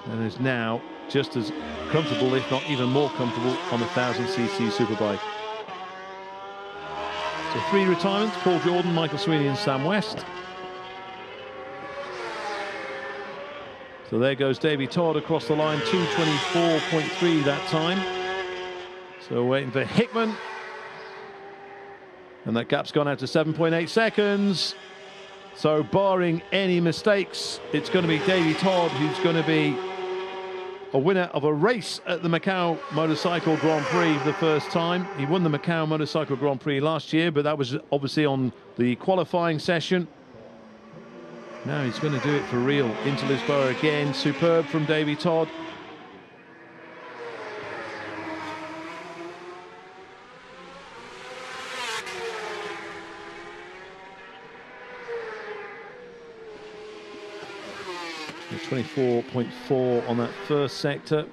and is now just as comfortable, if not even more comfortable, on a 1000cc superbike. So 3 retirements: Paul Jordan, Michael Sweeney and Sam West. So there goes Davey Todd across the line, 2:24.3 that time. So waiting for Hickman, and that gap's gone out to 7.8 seconds. So barring any mistakes, it's going to be Davey Todd who's going to be a winner of a race at the Macau Motorcycle Grand Prix for the first time. He won the Macau Motorcycle Grand Prix last year, but that was obviously on the qualifying session. Now he's going to do it for real. Into Lisboa again. Superb from Davey Todd. The 24.4 on that first sector.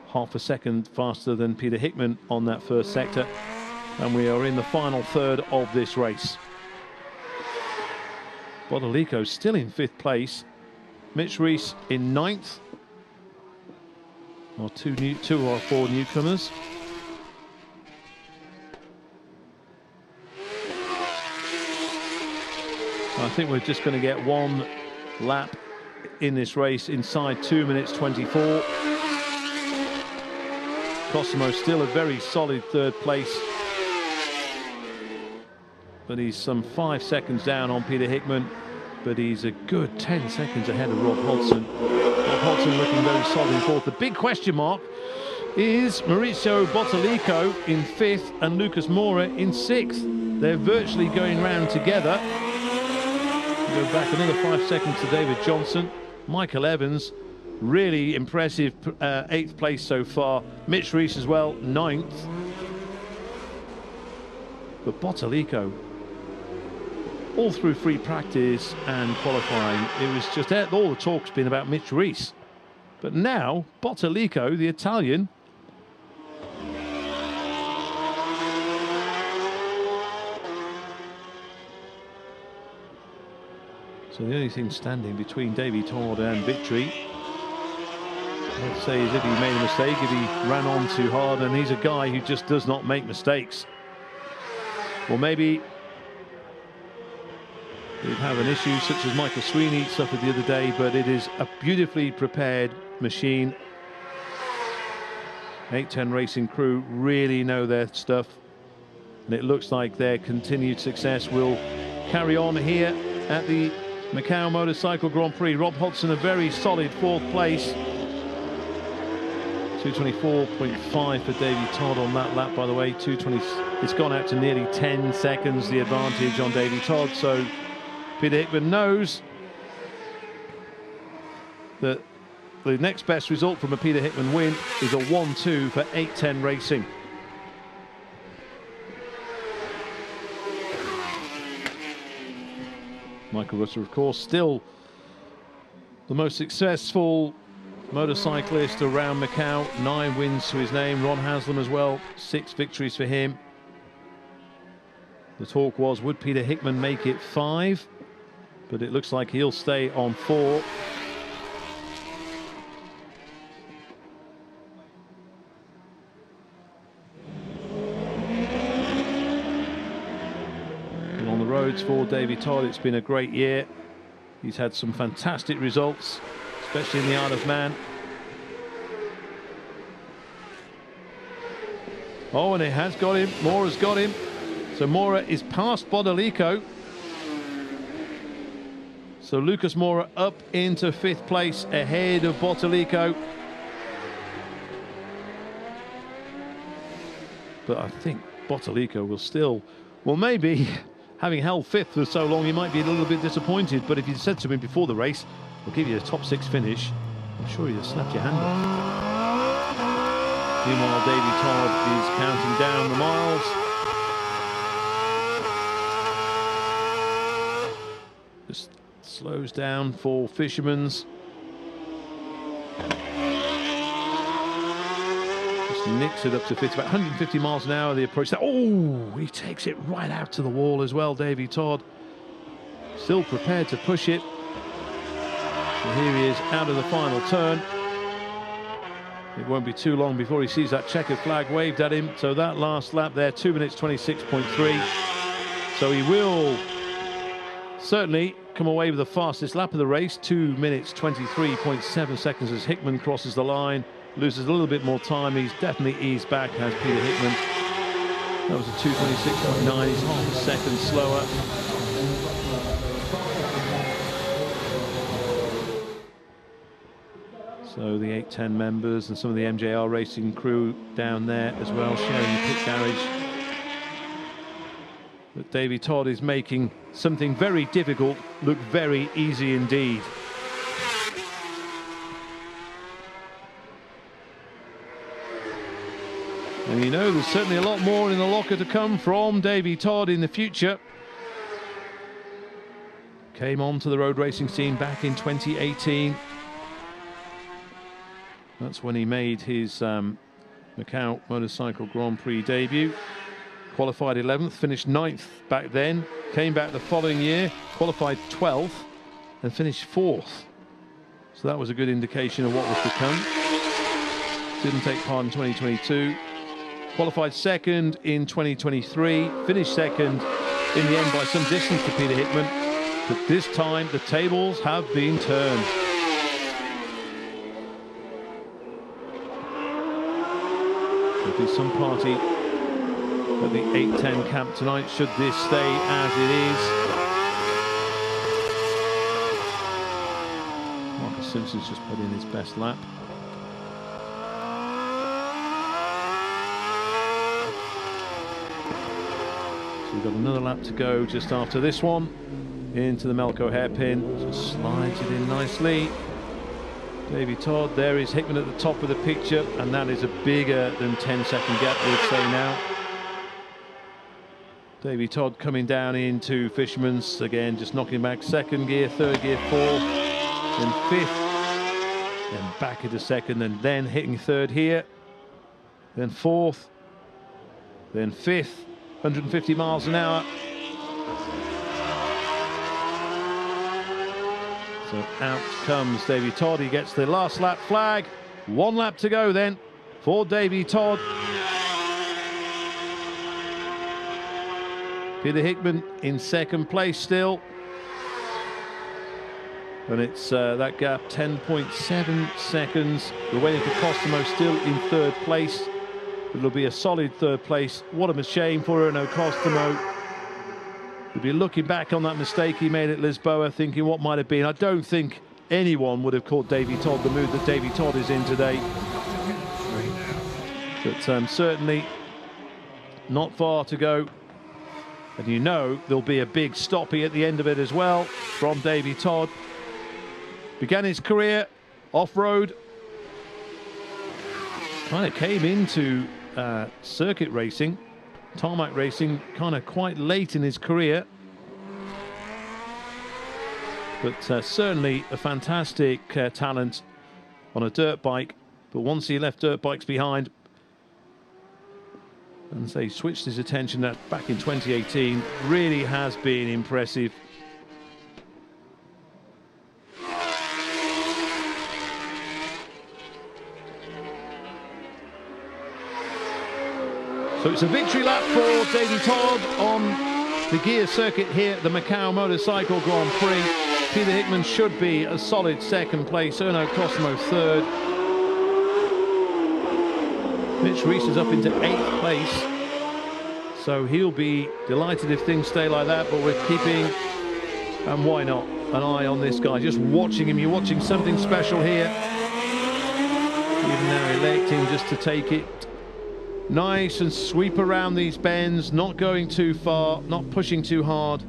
Half a second faster than Peter Hickman on that first sector. And we are in the final third of this race. Bodolico still in 5th place. Mitch Rees in 9th. Or two or four newcomers. I think we're just going to get one lap in this race inside 2 minutes 24. Cosimo still a very solid 3rd place, but he's some 5 seconds down on Peter Hickman, but he's a good 10 seconds ahead of Rob Hodgson. Rob Hodgson looking very solid in 4th. The big question mark is Mauricio Bottolico in 5th and Lucas Mora in 6th. They're virtually going round together. Go back another 5 seconds to David Johnson. Michael Evans, really impressive 8th place so far. Mitch Rees as well, 9th. But Bottolico, all through free practice and qualifying, it was just all the talk's been about Mitch Rees. But now, Bottolico, the Italian, so the only thing standing between Davey Todd and victory, let's say, is if he made a mistake, if he ran on too hard, and he's a guy who just does not make mistakes. Or maybe he'd have an issue such as Michael Sweeney suffered the other day, but it is a beautifully prepared machine. 810 Racing crew really know their stuff, and it looks like their continued success will carry on here at the Macau Motorcycle Grand Prix. Rob Hodgson a very solid 4th place. 2:24.5 for Davey Todd on that lap, by the way. 2:20. It's gone out to nearly 10 seconds, the advantage on Davey Todd. So Peter Hickman knows that the next best result from a Peter Hickman win is a 1-2 for 810 Racing. Michael Rutter, of course, still the most successful motorcyclist around Macau. 9 wins to his name. Ron Haslam as well, 6 victories for him. The talk was, would Peter Hickman make it 5? But it looks like he'll stay on 4. points for Davy Todd. It's been a great year. He's had some fantastic results, especially in the Isle of Man. Oh, and it has got him. Mora's got him. So Mora is past Bodolico. So Lucas Mora up into 5th place ahead of Bodolico. But I think Bodolico will still, well, maybe having held 5th for so long, he might be a little bit disappointed. But if you said to him before the race, we'll give you a top 6 finish, I'm sure he'd have snapped your hand off. Meanwhile, Davy Todd is counting down the miles. Just slows down for Fisherman's. Just nicks it up to 50, about 150 miles an hour, the approach. Oh, he takes it right out to the wall as well, Davy Todd. Still prepared to push it. And here he is out of the final turn. It won't be too long before he sees that checkered flag waved at him. So that last lap there, 2 minutes 26.3. So he will certainly come away with the fastest lap of the race, 2 minutes 23.7 seconds as Hickman crosses the line, loses a little bit more time. He's definitely eased back, has Peter Hickman. That was a 2:26.9. He's half a second slower. So the 810 members and some of the MJR racing crew down there as well, sharing the pit garage. But Davy Todd is making something very difficult look very easy indeed. And you know, there's certainly a lot more in the locker to come from Davy Todd in the future. Came onto the road racing scene back in 2018. That's when he made his Macau Motorcycle Grand Prix debut. Qualified 11th, finished 9th back then. Came back the following year, qualified 12th and finished 4th. So that was a good indication of what was to come. Didn't take part in 2022. Qualified 2nd in 2023. Finished 2nd in the end by some distance to Peter Hickman. But this time the tables have been turned. There'll be some party at the 810 camp tonight, should this stay as it is. Marcus Simpson's just put in his best lap. So we've got another lap to go just after this one. Into the Melco hairpin, just slides it in nicely. Davy Todd, there is Hickman at the top of the picture, and that is a bigger than 10-second gap, we'd say now. Davy Todd coming down into Fisherman's, again just knocking back 2nd gear, 3rd gear, 4th, then 5th, then back into 2nd, and then hitting 3rd here, then 4th, then 5th, 150 miles an hour. So out comes Davy Todd. He gets the last lap flag. 1 lap to go then for Davy Todd. Peter Hickman in 2nd place still. And it's that gap, 10.7 seconds. We're waiting for Costomo still in 3rd place. It'll be a solid 3rd place. What a shame for Erno Costomo. He'll be looking back on that mistake he made at Lisboa, thinking what might have been. I don't think anyone would have caught Davy Todd the mood that Davy Todd is in today. But certainly not far to go. And you know there'll be a big stoppie at the end of it as well from Davy Todd. Began his career off-road. Kind of came into circuit racing, tarmac racing, kind of quite late in his career. But certainly a fantastic talent on a dirt bike. But once he left dirt bikes behind, and so he switched his attention back in 2018, really has been impressive. So it's a victory lap for Davy Todd on the gear circuit here at the Macau Motorcycle Grand Prix. Peter Hickman should be a solid second place, Erno Cosmo third. Mitch Rees is up into 8th place, so he'll be delighted if things stay like that, but we're keeping, and why not, an eye on this guy. Just watching him, you're watching something special here. Even now electing just to take it nice and sweep around these bends, not going too far, not pushing too hard.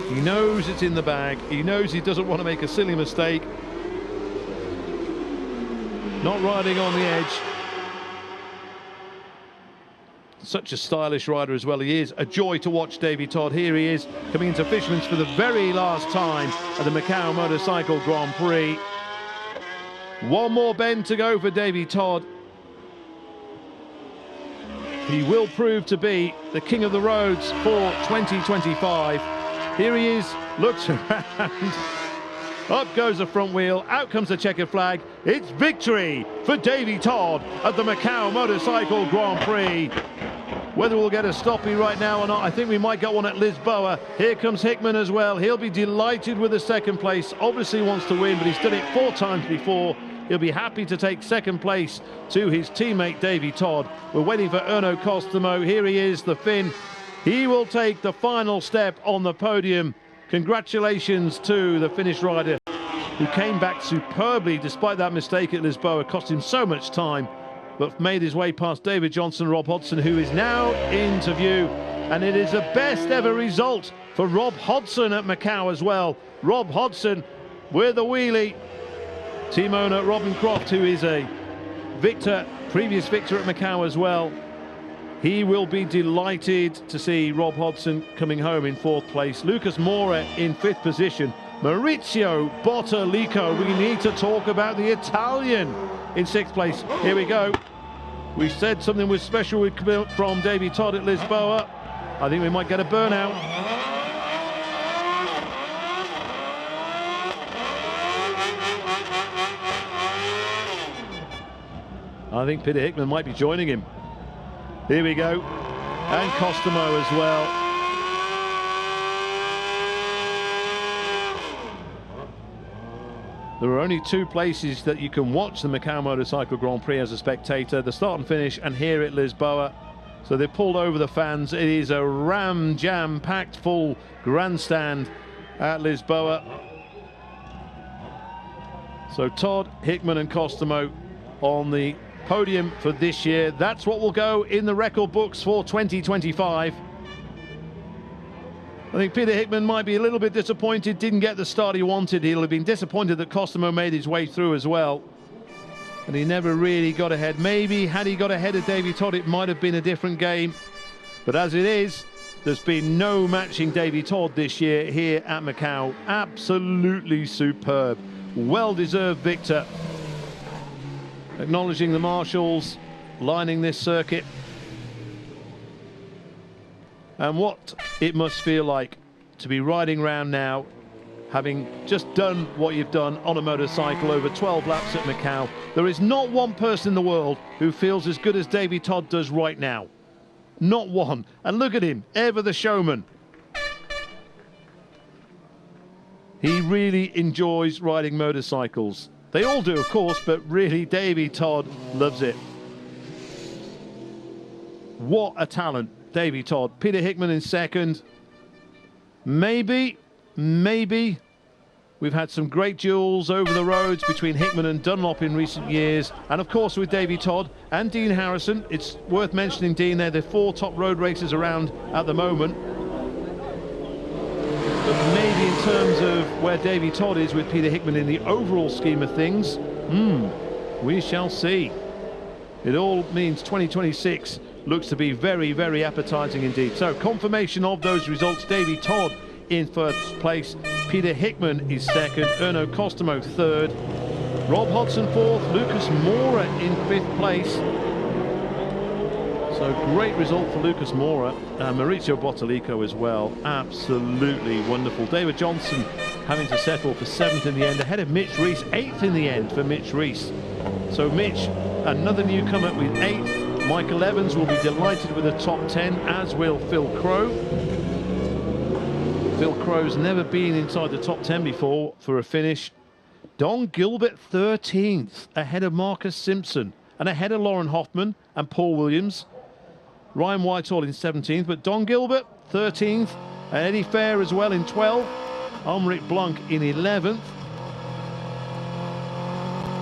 He knows it's in the bag. He knows he doesn't want to make a silly mistake. Not riding on the edge. Such a stylish rider as well. He is a joy to watch, Davy Todd. Here he is coming into Fisherman's for the very last time at the Macau Motorcycle Grand Prix. One more bend to go for Davy Todd. He will prove to be the king of the roads for 2025. Here he is, looks around. Up goes the front wheel, out comes the checkered flag. It's victory for Davy Todd at the Macau Motorcycle Grand Prix. Whether we'll get a stoppie right now or not, I think we might get one at Lisboa. Here comes Hickman as well. He'll be delighted with the second place. Obviously wants to win, but he's done it 4 times before. He'll be happy to take second place to his teammate Davy Todd. We're waiting for Erno Costomo. Here he is, the Finn. He will take the final step on the podium. Congratulations to the Finnish rider who came back superbly despite that mistake at Lisboa. Cost him so much time, but made his way past David Johnson, Rob Hodgson, who is now into view. And it is the best ever result for Rob Hodgson at Macau as well. Rob Hodgson with a wheelie. Team owner Robin Croft, who is a victor, previous victor at Macau as well. He will be delighted to see Rob Hodgson coming home in 4th place. Lucas Mora in 5th position. Maurizio Bottalico, we need to talk about the Italian, in 6th place. Here we go. We said something was special from Davy Todd at Lisboa. I think we might get a burnout. I think Peter Hickman might be joining him. Here we go. And Costomo as well. There are only 2 places that you can watch the Macau Motorcycle Grand Prix as a spectator, the start and finish, and here at Lisboa. So they've pulled over the fans. It is a ram-jam packed full grandstand at Lisboa. So Todd, Hickman and Costomo on the podium for this year. That's what will go in the record books for 2025. I think Peter Hickman might be a little bit disappointed, didn't get the start he wanted. He'll have been disappointed that Costomo made his way through as well, and he never really got ahead. Maybe had he got ahead of Davy Todd, it might have been a different game, but as it is, there's been no matching Davy Todd this year here at Macau. Absolutely superb, well-deserved victor. Acknowledging the marshals lining this circuit, and what it must feel like to be riding around now, having just done what you've done on a motorcycle over 12 laps at Macau. There is not one person in the world who feels as good as Davy Todd does right now. Not one. And look at him, ever the showman. He really enjoys riding motorcycles. They all do, of course, but really Davy Todd loves it. What a talent, Davy Todd. Peter Hickman in 2nd. Maybe we've had some great duels over the roads between Hickman and Dunlop in recent years, and of course with Davy Todd and Dean Harrison. It's worth mentioning, Dean, they're the 4 top road racers around at the moment. But maybe in terms of where Davy Todd is with Peter Hickman in the overall scheme of things, we shall see. It all means 2026 looks to be very, very appetizing indeed. So confirmation of those results: Davy Todd in 1st place, Peter Hickman is 2nd, Erno Costomo 3rd, Rob Hodgson 4th, Lucas Mora in 5th place. So great result for Lucas Mora, Maurizio Bottalico as well. Absolutely wonderful. David Johnson having to settle for 7th in the end, ahead of Mitch Rees, 8th in the end for Mitch Rees. So Mitch, another newcomer with 8th. Michael Evans will be delighted with the top 10, as will Phil Crowe. Phil Crowe's never been inside the top 10 before for a finish. Don Gilbert 13th, ahead of Marcus Simpson and ahead of Lauren Hoffman and Paul Williams. Ryan Whitehall in 17th, but Don Gilbert 13th, and Eddie Fair as well in 12th. Omric Blanc in 11th.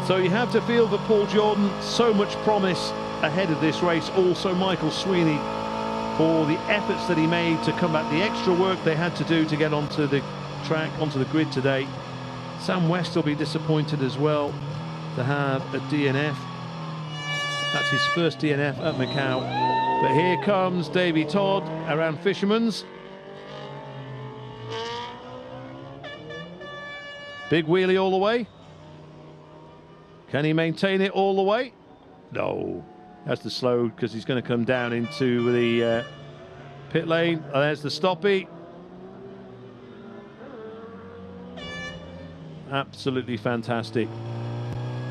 So you have to feel that Paul Jordan, so much promise ahead of this race. Also Michael Sweeney, for the efforts that he made to come back, the extra work they had to do to get onto the track, onto the grid today. Sam West will be disappointed as well to have a DNF. That's his first DNF at Macau. But here comes Davey Todd around Fisherman's. Big wheelie all the way. Can he maintain it all the way? No. That's the slow, because he's going to come down into the pit lane. Oh, there's the stoppie. Absolutely fantastic.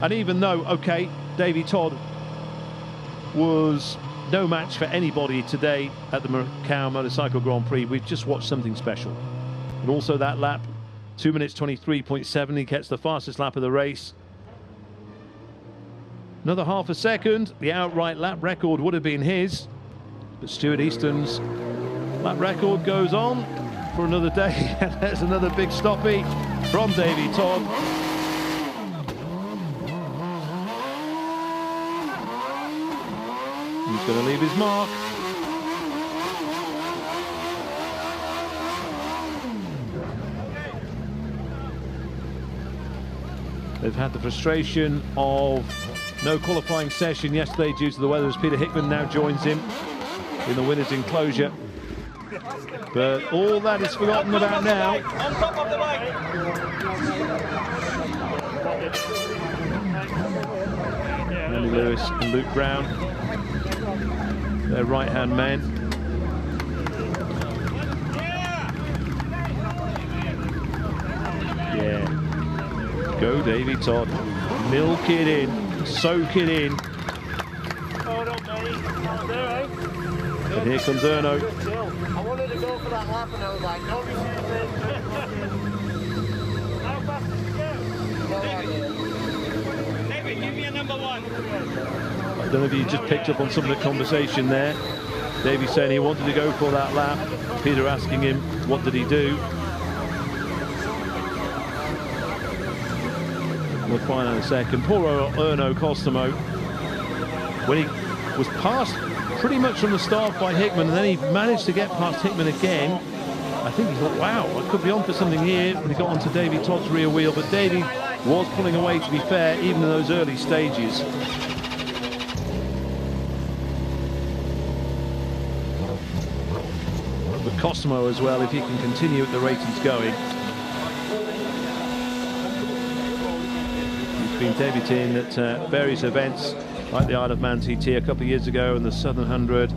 And even though, okay, Davey Todd was no match for anybody today at the Macau Motorcycle Grand Prix, we've just watched something special. And also that lap, 2 minutes 23.7, he gets the fastest lap of the race. Another half a second, the outright lap record would have been his, but Stuart Easton's lap record goes on for another day. There's another big stoppie from Davey Todd. He's going to leave his mark. They've had the frustration of no qualifying session yesterday due to the weather, as Peter Hickman now joins him in the winner's enclosure. But all that is forgotten about now. On top of the bike. Andy Lewis and Luke Brown, their right-hand men. Yeah. Go Davey Todd. Milk it in. Soak it in. And here comes Erno. I wanted to go for that lap and I was like, no, how fast did you go? David, give me a number 1. I don't know if you just picked up on some of the conversation there. Davey saying he wanted to go for that lap. Peter asking him, what did he do? We'll find out in a second. Poor Erno Costomo, when he was passed pretty much from the start by Hickman, and then he managed to get past Hickman again. I think he thought, wow, I could be on for something here when he got onto Davey Todd's rear wheel, but Davey was pulling away, to be fair, even in those early stages. But Costomo as well, if he can continue at the rate he's going. Been debuting at various events like the Isle of Man TT a couple of years ago and the Southern 100.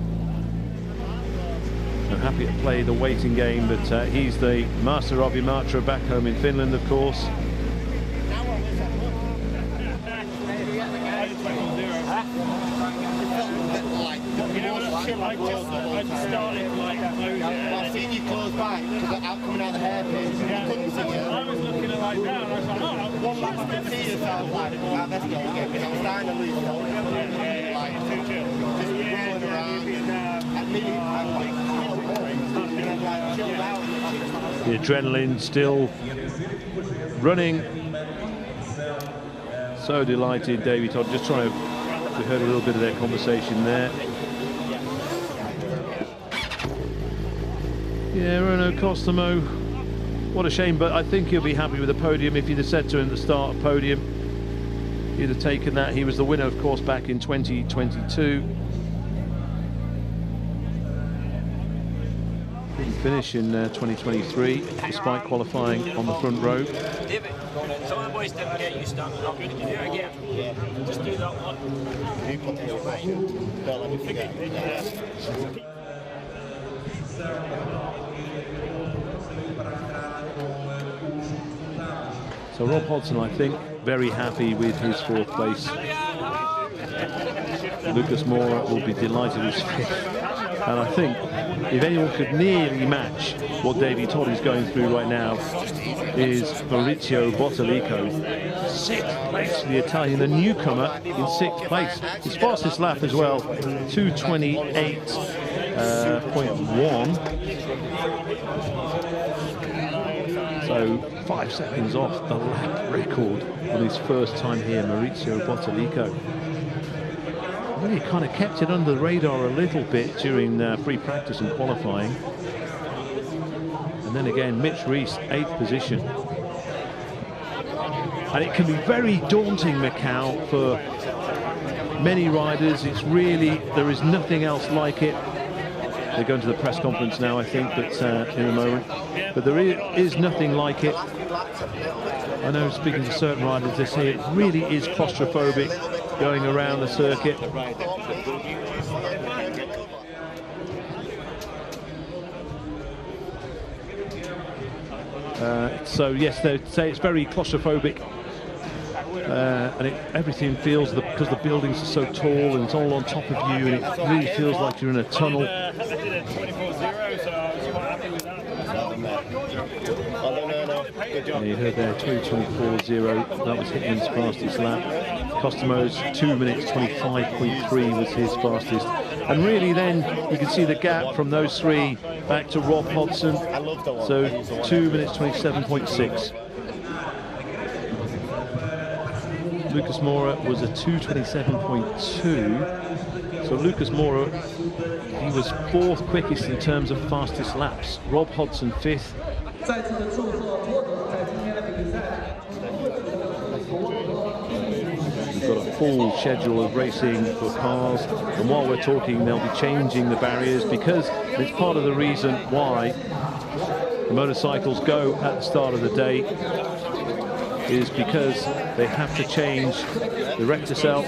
I'm happy to play the waiting game, but he's the master of Imatra back home in Finland, of course. I've seen you close by because I'm coming out the hairpin. I couldn't see you. I was looking at like down. I was like, oh, one lap I could see you. So I was like, right, let's go again. Because I was starting to lose. Like, just rolling around. And me, I'm like, chilled out. The adrenaline still running. So delighted, Davey Todd. Just trying to, we heard a little bit of their conversation there. Yeah, Erno Costomo, what a shame, but I think he'll be happy with the podium. If you'd have said to him at the start, podium, he'd have taken that. He was the winner, of course, back in 2022. Didn't finish in 2023, despite qualifying on the front row. David, some of the boys didn't get you started up. Can you do it again? Yeah. Just do that one. You put this right. Don't let me forget. So Rob Hodson, I think, very happy with his 4th place. Lucas Moura will be delighted with 5th. And I think if anyone could nearly match what Davy Todd is going through right now is Maurizio Bottalico. 6th place for the Italian, a newcomer in 6th place. His fastest lap as well, 2:28.1. So 5 seconds off the lap record on his first time here, Maurizio Bottalico. Really kind of kept it under the radar a little bit during free practice and qualifying. And then again, Mitch Rees, 8th position. And it can be very daunting, Macau, for many riders. It's really, there is nothing else like it. They're going to the press conference now, I think, but in a moment. But there is nothing like it. I know, speaking to certain riders, they say it really is claustrophobic going around the circuit. So yes, they say it's very claustrophobic, and everything feels, because the buildings are so tall and it's all on top of you, and it really feels like you're in a tunnel. Yeah, you heard there, 2:24.0. That was Hickman's fastest lap. Costamo's 2 minutes 25.3 was his fastest. And really then you can see the gap from those three back to Rob Hodgson. So 2 minutes 27.6. Lucas Moura was a 2:27.2. So Lucas Moura, he was 4th quickest in terms of fastest laps. Rob Hodgson 5th. We've got a full schedule of racing for cars, and while we're talking, they'll be changing the barriers, because it's part of the reason why the motorcycles go at the start of the day, is because they have to change the recticel.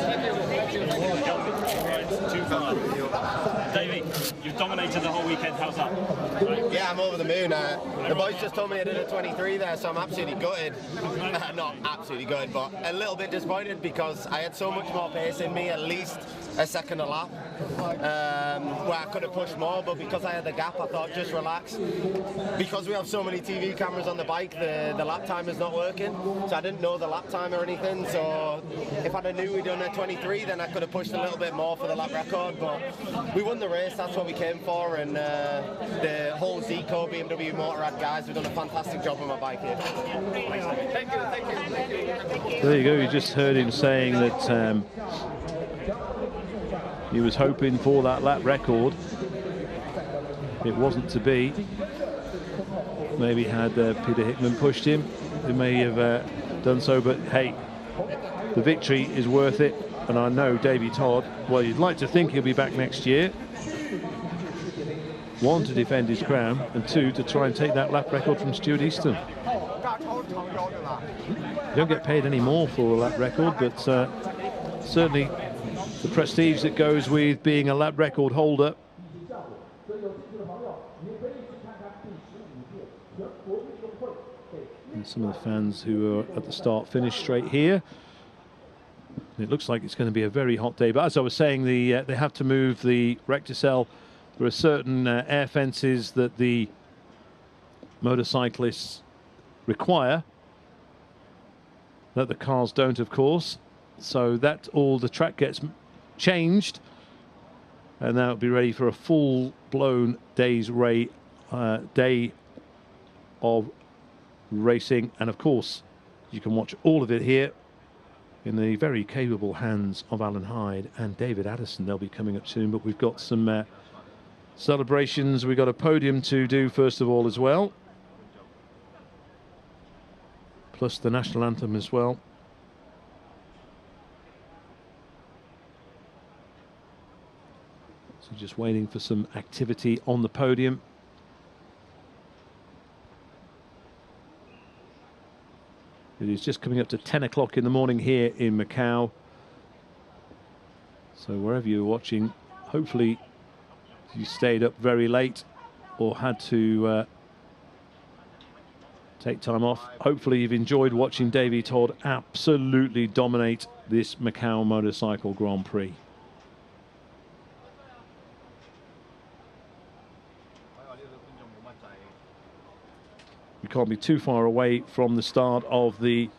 Davey, you've dominated the whole weekend. How's that? Yeah, I'm over the moon. The boys just told me I did a 23 there, so I'm absolutely gutted. Not absolutely gutted, but a little bit disappointed, because I had so much more pace in me, at least a second a lap, where I could have pushed more, but because I had the gap, I thought just relax. Because we have so many TV cameras on the bike, the lap timer's not working, so I didn't know the lap time or anything, so if I'd have knew we'd done a 23, then I could have pushed a little bit more for the lap record, but we won the race, that's what we came for, and the whole Zico BMW Motorrad guys have done a fantastic job on my bike here. Thank you. There you go, you just heard him saying that he was hoping for that lap record. It wasn't to be. Maybe had Peter Hickman pushed him, he may have done so, but hey, the victory is worth it. And I know Davy Todd, well, you'd like to think he'll be back next year. 1, to defend his crown, and 2, to try and take that lap record from Stuart Easton. You don't get paid any more for a lap record, but certainly the prestige that goes with being a lap record holder. And some of the fans who are at the start finish straight here. It looks like it's going to be a very hot day, but as I was saying, they have to move the recticel. There are certain air fences that the motorcyclists require that the cars don't, of course. So that all the track gets changed, and now it'll be ready for a full-blown day of racing. And of course, you can watch all of it here in the very capable hands of Alan Hyde and David Addison. They'll be coming up soon, but we've got some celebrations. We've got a podium to do first of all as well, plus the national anthem as well. So just waiting for some activity on the podium. It is just coming up to 10 o'clock in the morning here in Macau. So wherever you're watching, hopefully you stayed up very late or had to take time off. Hopefully you've enjoyed watching Davy Todd absolutely dominate this Macau Motorcycle Grand Prix. can't be too far away from the start of the...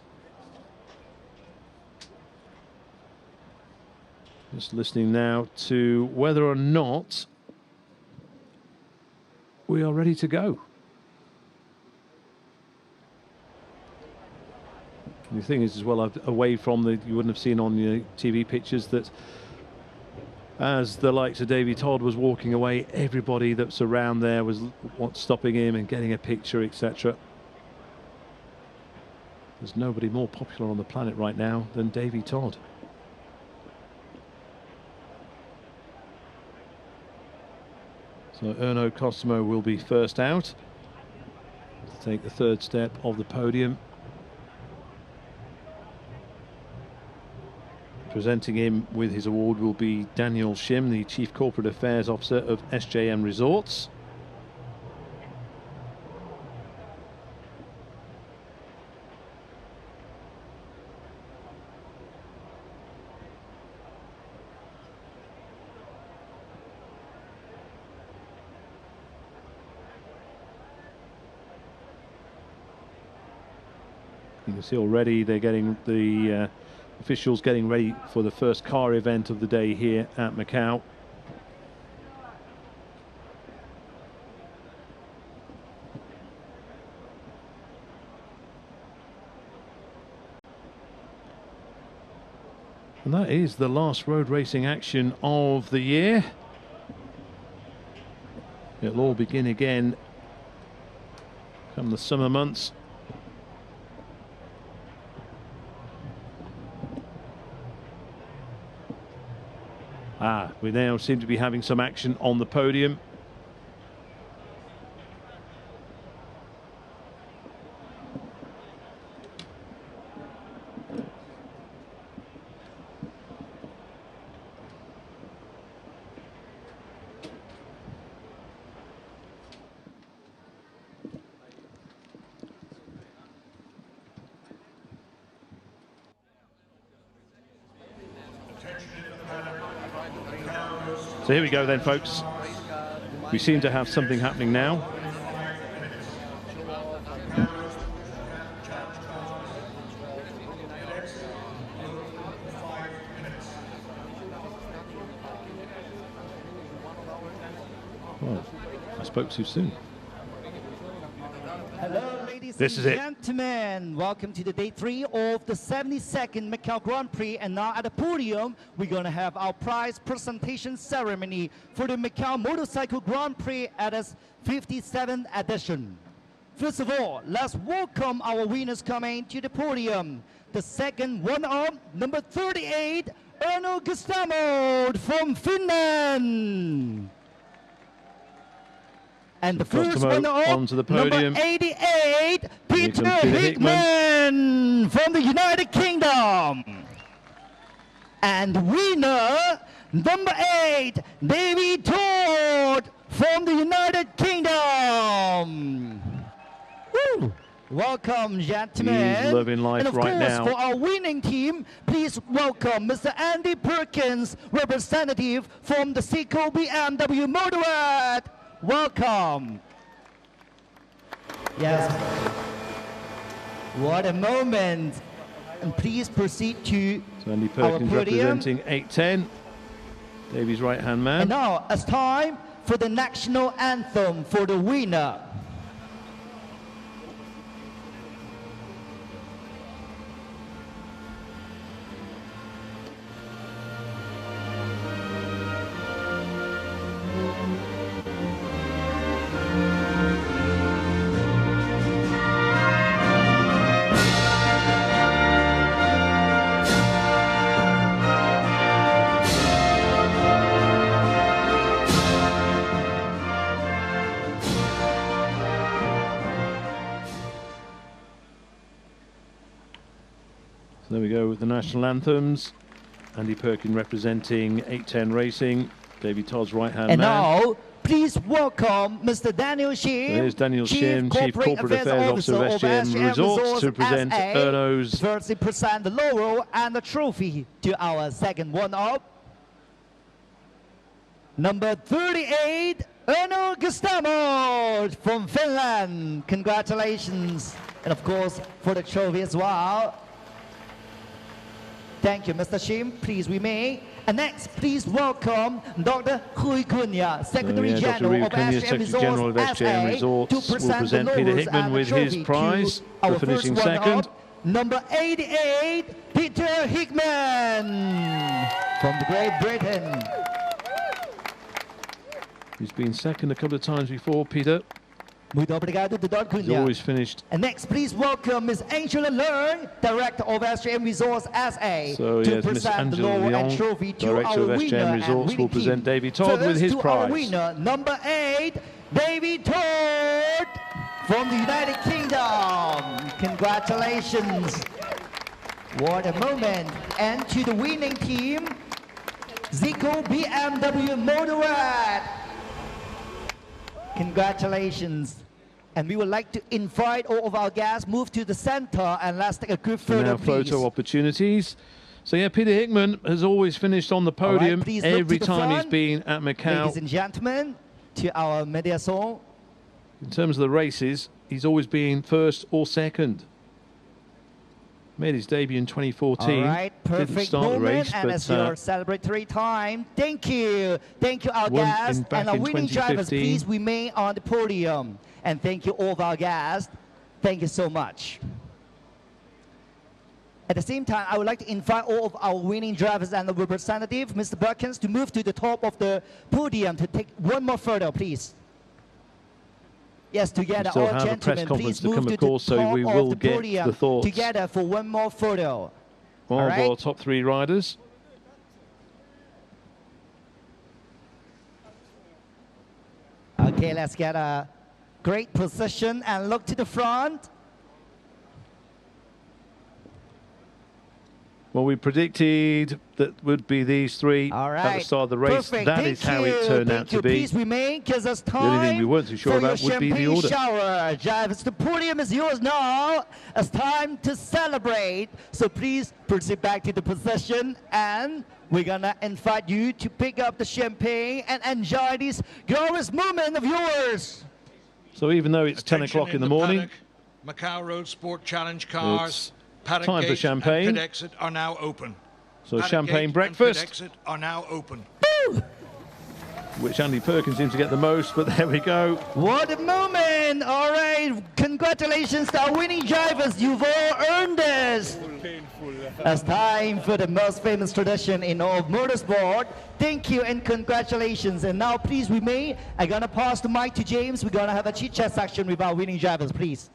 Just listening now to whether or not we are ready to go. And the thing is as well, away from the, you wouldn't have seen on the TV pictures that as the likes of Davy Todd was walking away, everybody that's around there was stopping him and getting a picture, etc. There's nobody more popular on the planet right now than Davy Todd. So Erno Costomo will be first out to take the third step of the podium. Presenting him with his award will be Daniel Shim, the Chief Corporate Affairs Officer of SJM Resorts. You can see already they're getting the officials getting ready for the first car event of the day here at Macau. And that is the last road racing action of the year. It'll all begin again come the summer months. We now seem to be having some action on the podium. So here we go then, folks. We seem to have something happening now. Well, I spoke too soon. Hello, ladies This and is it. gentlemen. Welcome to the day 3 of the 72nd Macau Grand Prix. And now at the podium, we're going to have our prize presentation ceremony for the Macau Motorcycle Grand Prix at its 57th edition. First of all, let's welcome our winners coming to the podium. The second runner-up, number 38, Erno Costomo from Finland. And the first runner-up, onto the podium. number 88, Peter Hickman from the United Kingdom. And winner, number 8, Davy Todd from the United Kingdom. Woo. Welcome, gentlemen. He's loving life and of right course, now. for our winning team, please welcome Mr. Andy Perkins, representative from the Seiko BMW Motorrad. Welcome. Yes. What a moment. And please proceed to So Andy our Perkins podium. representing 810. Davy's right-hand man. And now it's time for the national anthem for the winner. So there we go with the national anthems. Andy Perkin representing 810 Racing. Davy Todd's right-hand And man. now, please welcome Mr. Daniel Shim. There's Daniel Shim, Chief Corporate Affairs Officer of SJM Resorts, to present Erno's. First, he present the laurel and the trophy to our second one-up. Number 38, Erno Gustamo from Finland. Congratulations. And of course, for the trophy as well. Thank you, Mr. Shim. Please remain. And next, please welcome Dr. Hui Kunya, Secretary General of SJM Resorts, will present Peter Hickman with his prize for finishing second. Number 88, Peter Hickman from Great Britain. He's been second a couple of times before, Peter. Muito obrigado, Dr. Cunha. He's always finished. And next, please welcome Ms. Angela Leung, Director of SJM Resorts SA, So to yes, Ms. present the Angela laurel and Leung, trophy to Director our of winner SJM and Resorts, winning will present team. Davy Todd First with his to prize. our winner, number 8, Davy Todd from the United Kingdom. Congratulations. What a moment. And to the winning team, Zico BMW Motorrad. Congratulations. And we would like to invite all of our guests move to the center, and let's take a group So photo, now please. photo opportunities. So yeah, Peter Hickman has always finished on the podium please look every to the time he's front. been at Macau. Ladies and gentlemen, to our media zone. In terms of the races, he's always been first or second. Made his debut in 2014. All right, Didn't perfect start the moment, race, and but as your celebratory time. Thank you our won guests back and our in winning drivers. 2015. Please remain on the podium, and thank you all of our guests. Thank you so much. At the same time, I would like to invite all of our winning drivers and the representative, Mr. Perkins, to move to the top of the podium to take one more photo, please. Yes, together, still all have a press gentlemen, conference please to move come, to of course, the so top we of will the get podium the thoughts together for one more photo. One All of right? our top 3 riders. Okay, let's get a great position and look to the front. Well, we predicted that would be these 3 All right. at the start of the race. Perfect. That is how it turned out to be. Please remain, because it's time The only thing we weren't too sure for about your would be the champagne order. shower. Drivers, the podium is yours now. It's time to celebrate. So please proceed back to the position, and we're gonna invite you to pick up the champagne and enjoy this glorious moment of yours. So even though it's 10 o'clock in the morning, paddock, Macau Road Sport Challenge cars, paddock time for gate champagne. and pit exit are now open. So Paddock champagne gate and breakfast. pit exit are now open. which Andy Perkins seems to get the most, but there we go. What a moment! All right, congratulations to our winning drivers. You've all earned this. It's time for the most famous tradition in all of motorsport. Thank you and congratulations. And now please remain. I'm gonna pass the mic to James. We're gonna have a chit-chat section with our winning drivers, please.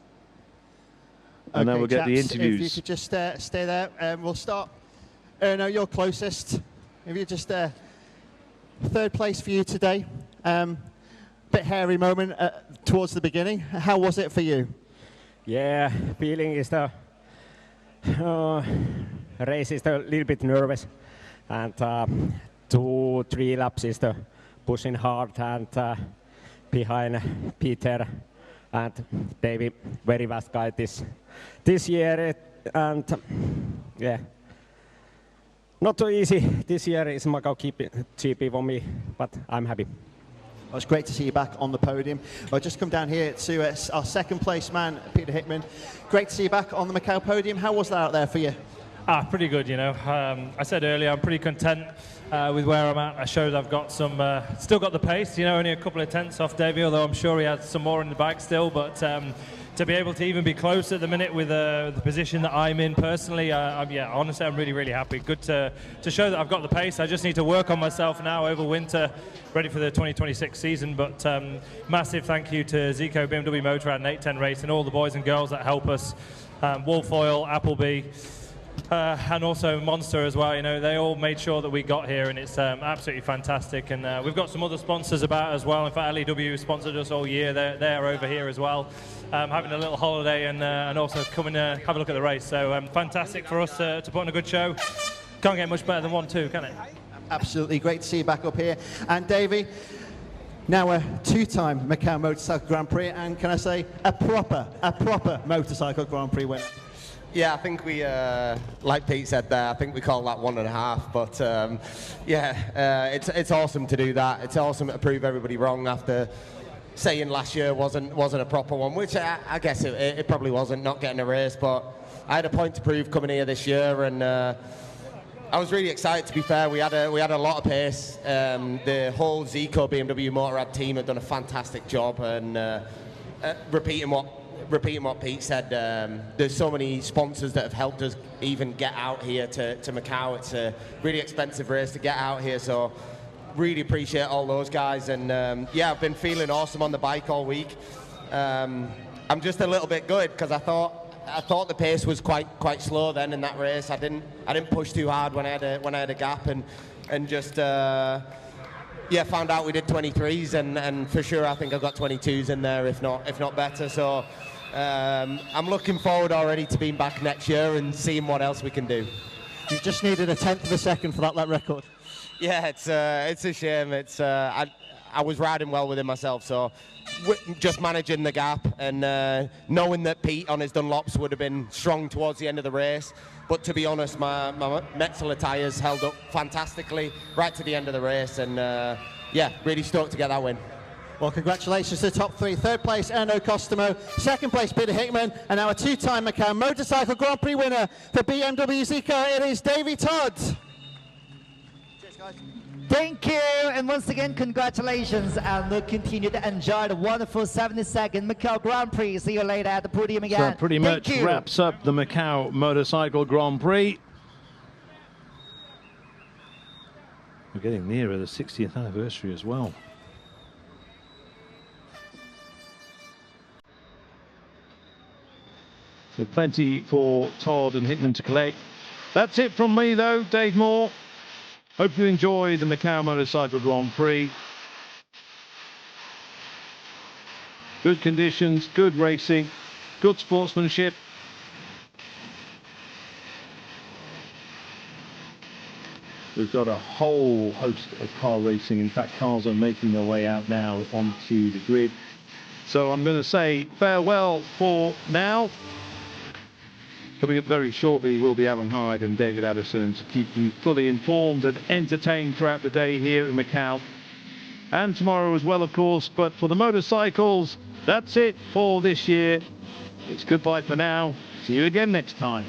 And now we'll get the interviews. If you could just stay there, we'll start. Erno, you're closest. If you just third place for you today. Bit hairy moment towards the beginning. How was it for you? Yeah, feeling is the race is a little bit nervous, and 2-3 laps is the pushing hard, and behind Peter and David, very fast guy this year, and yeah, not too easy this year. Is Macau GP for me, but I'm happy. Well, it's great to see you back on the podium. I'll just come down here to our second place man, Peter Hickman. Great to see you back on the Macau podium. How was that out there for you? Pretty good, you know. I said earlier, I'm pretty content with where I'm at. I showed I've got some, still got the pace, you know, only a couple of tenths off Davey, although I'm sure he has some more in the bag still, but to be able to even be close at the minute with the position that I'm in personally, yeah, honestly, I'm really, really happy. Good to show that I've got the pace. I just need to work on myself now over winter, ready for the 2026 season, but massive thank you to Zico, BMW Motorrad and 810 Race and all the boys and girls that help us, Wolfoil, Appleby, and also Monster as well. You know, they all made sure that we got here, and it's absolutely fantastic. And we've got some other sponsors about as well. In fact, LEW sponsored us all year. They're over here as well, having a little holiday and also coming to have a look at the race. So fantastic for us to put on a good show. Can't get much better than 1-2, can it? Absolutely great to see you back up here. And Davey, now a two-time Macau Motorcycle Grand Prix, and can I say a proper Motorcycle Grand Prix winner? Yeah, I think we, like Pete said there, I think we call that 1.5. But it's awesome to do that. It's awesome to prove everybody wrong after saying last year wasn't a proper one, which I guess it probably wasn't, not getting a race. But I had a point to prove coming here this year, and I was really excited. To be fair, we had a lot of pace. The whole Zico BMW Motorrad team have done a fantastic job, and repeating what Pete said, there's so many sponsors that have helped us even get out here to Macau. It's a really expensive race to get out here, so really appreciate all those guys. And yeah, I've been feeling awesome on the bike all week. I'm just a little bit good because I thought the pace was quite slow then in that race. I didn't push too hard when I had a gap, and just yeah, found out we did 23s, and for sure I think I've got 22s in there, if not better. So I'm looking forward already to being back next year and seeing what else we can do. You just needed a 1/10 of a second for that lap record. Yeah, it's a shame. I was riding well within myself, so just managing the gap and knowing that Pete on his Dunlops would have been strong towards the end of the race. But to be honest, my Metzeler tyres held up fantastically right to the end of the race, and yeah, really stoked to get that win. Well, congratulations to the top three. Third place, Erno Costomo. Second place, Peter Hickman. And now a two-time Macau Motorcycle Grand Prix winner for BMW Zico. It is Davey Todd. Cheers, guys. Thank you, and once again, congratulations, and we'll continue to enjoy the wonderful 72nd Macau Grand Prix. See you later at the podium again. So pretty much wraps up the Macau Motorcycle Grand Prix. We're getting nearer the 60th anniversary as well. So plenty for Todd and Hickman to collect. That's it from me though, Dave Moore. Hope you enjoyed the Macau Motorcycle Grand Prix. Good conditions, good racing, good sportsmanship. We've got a whole host of car racing. In fact, cars are making their way out now onto the grid. So I'm going to say farewell for now. Coming up very shortly will be Alan Hyde and David Addison to keep you fully informed and entertained throughout the day here in Macau. And tomorrow as well, of course. But for the motorcycles, that's it for this year. It's goodbye for now. See you again next time.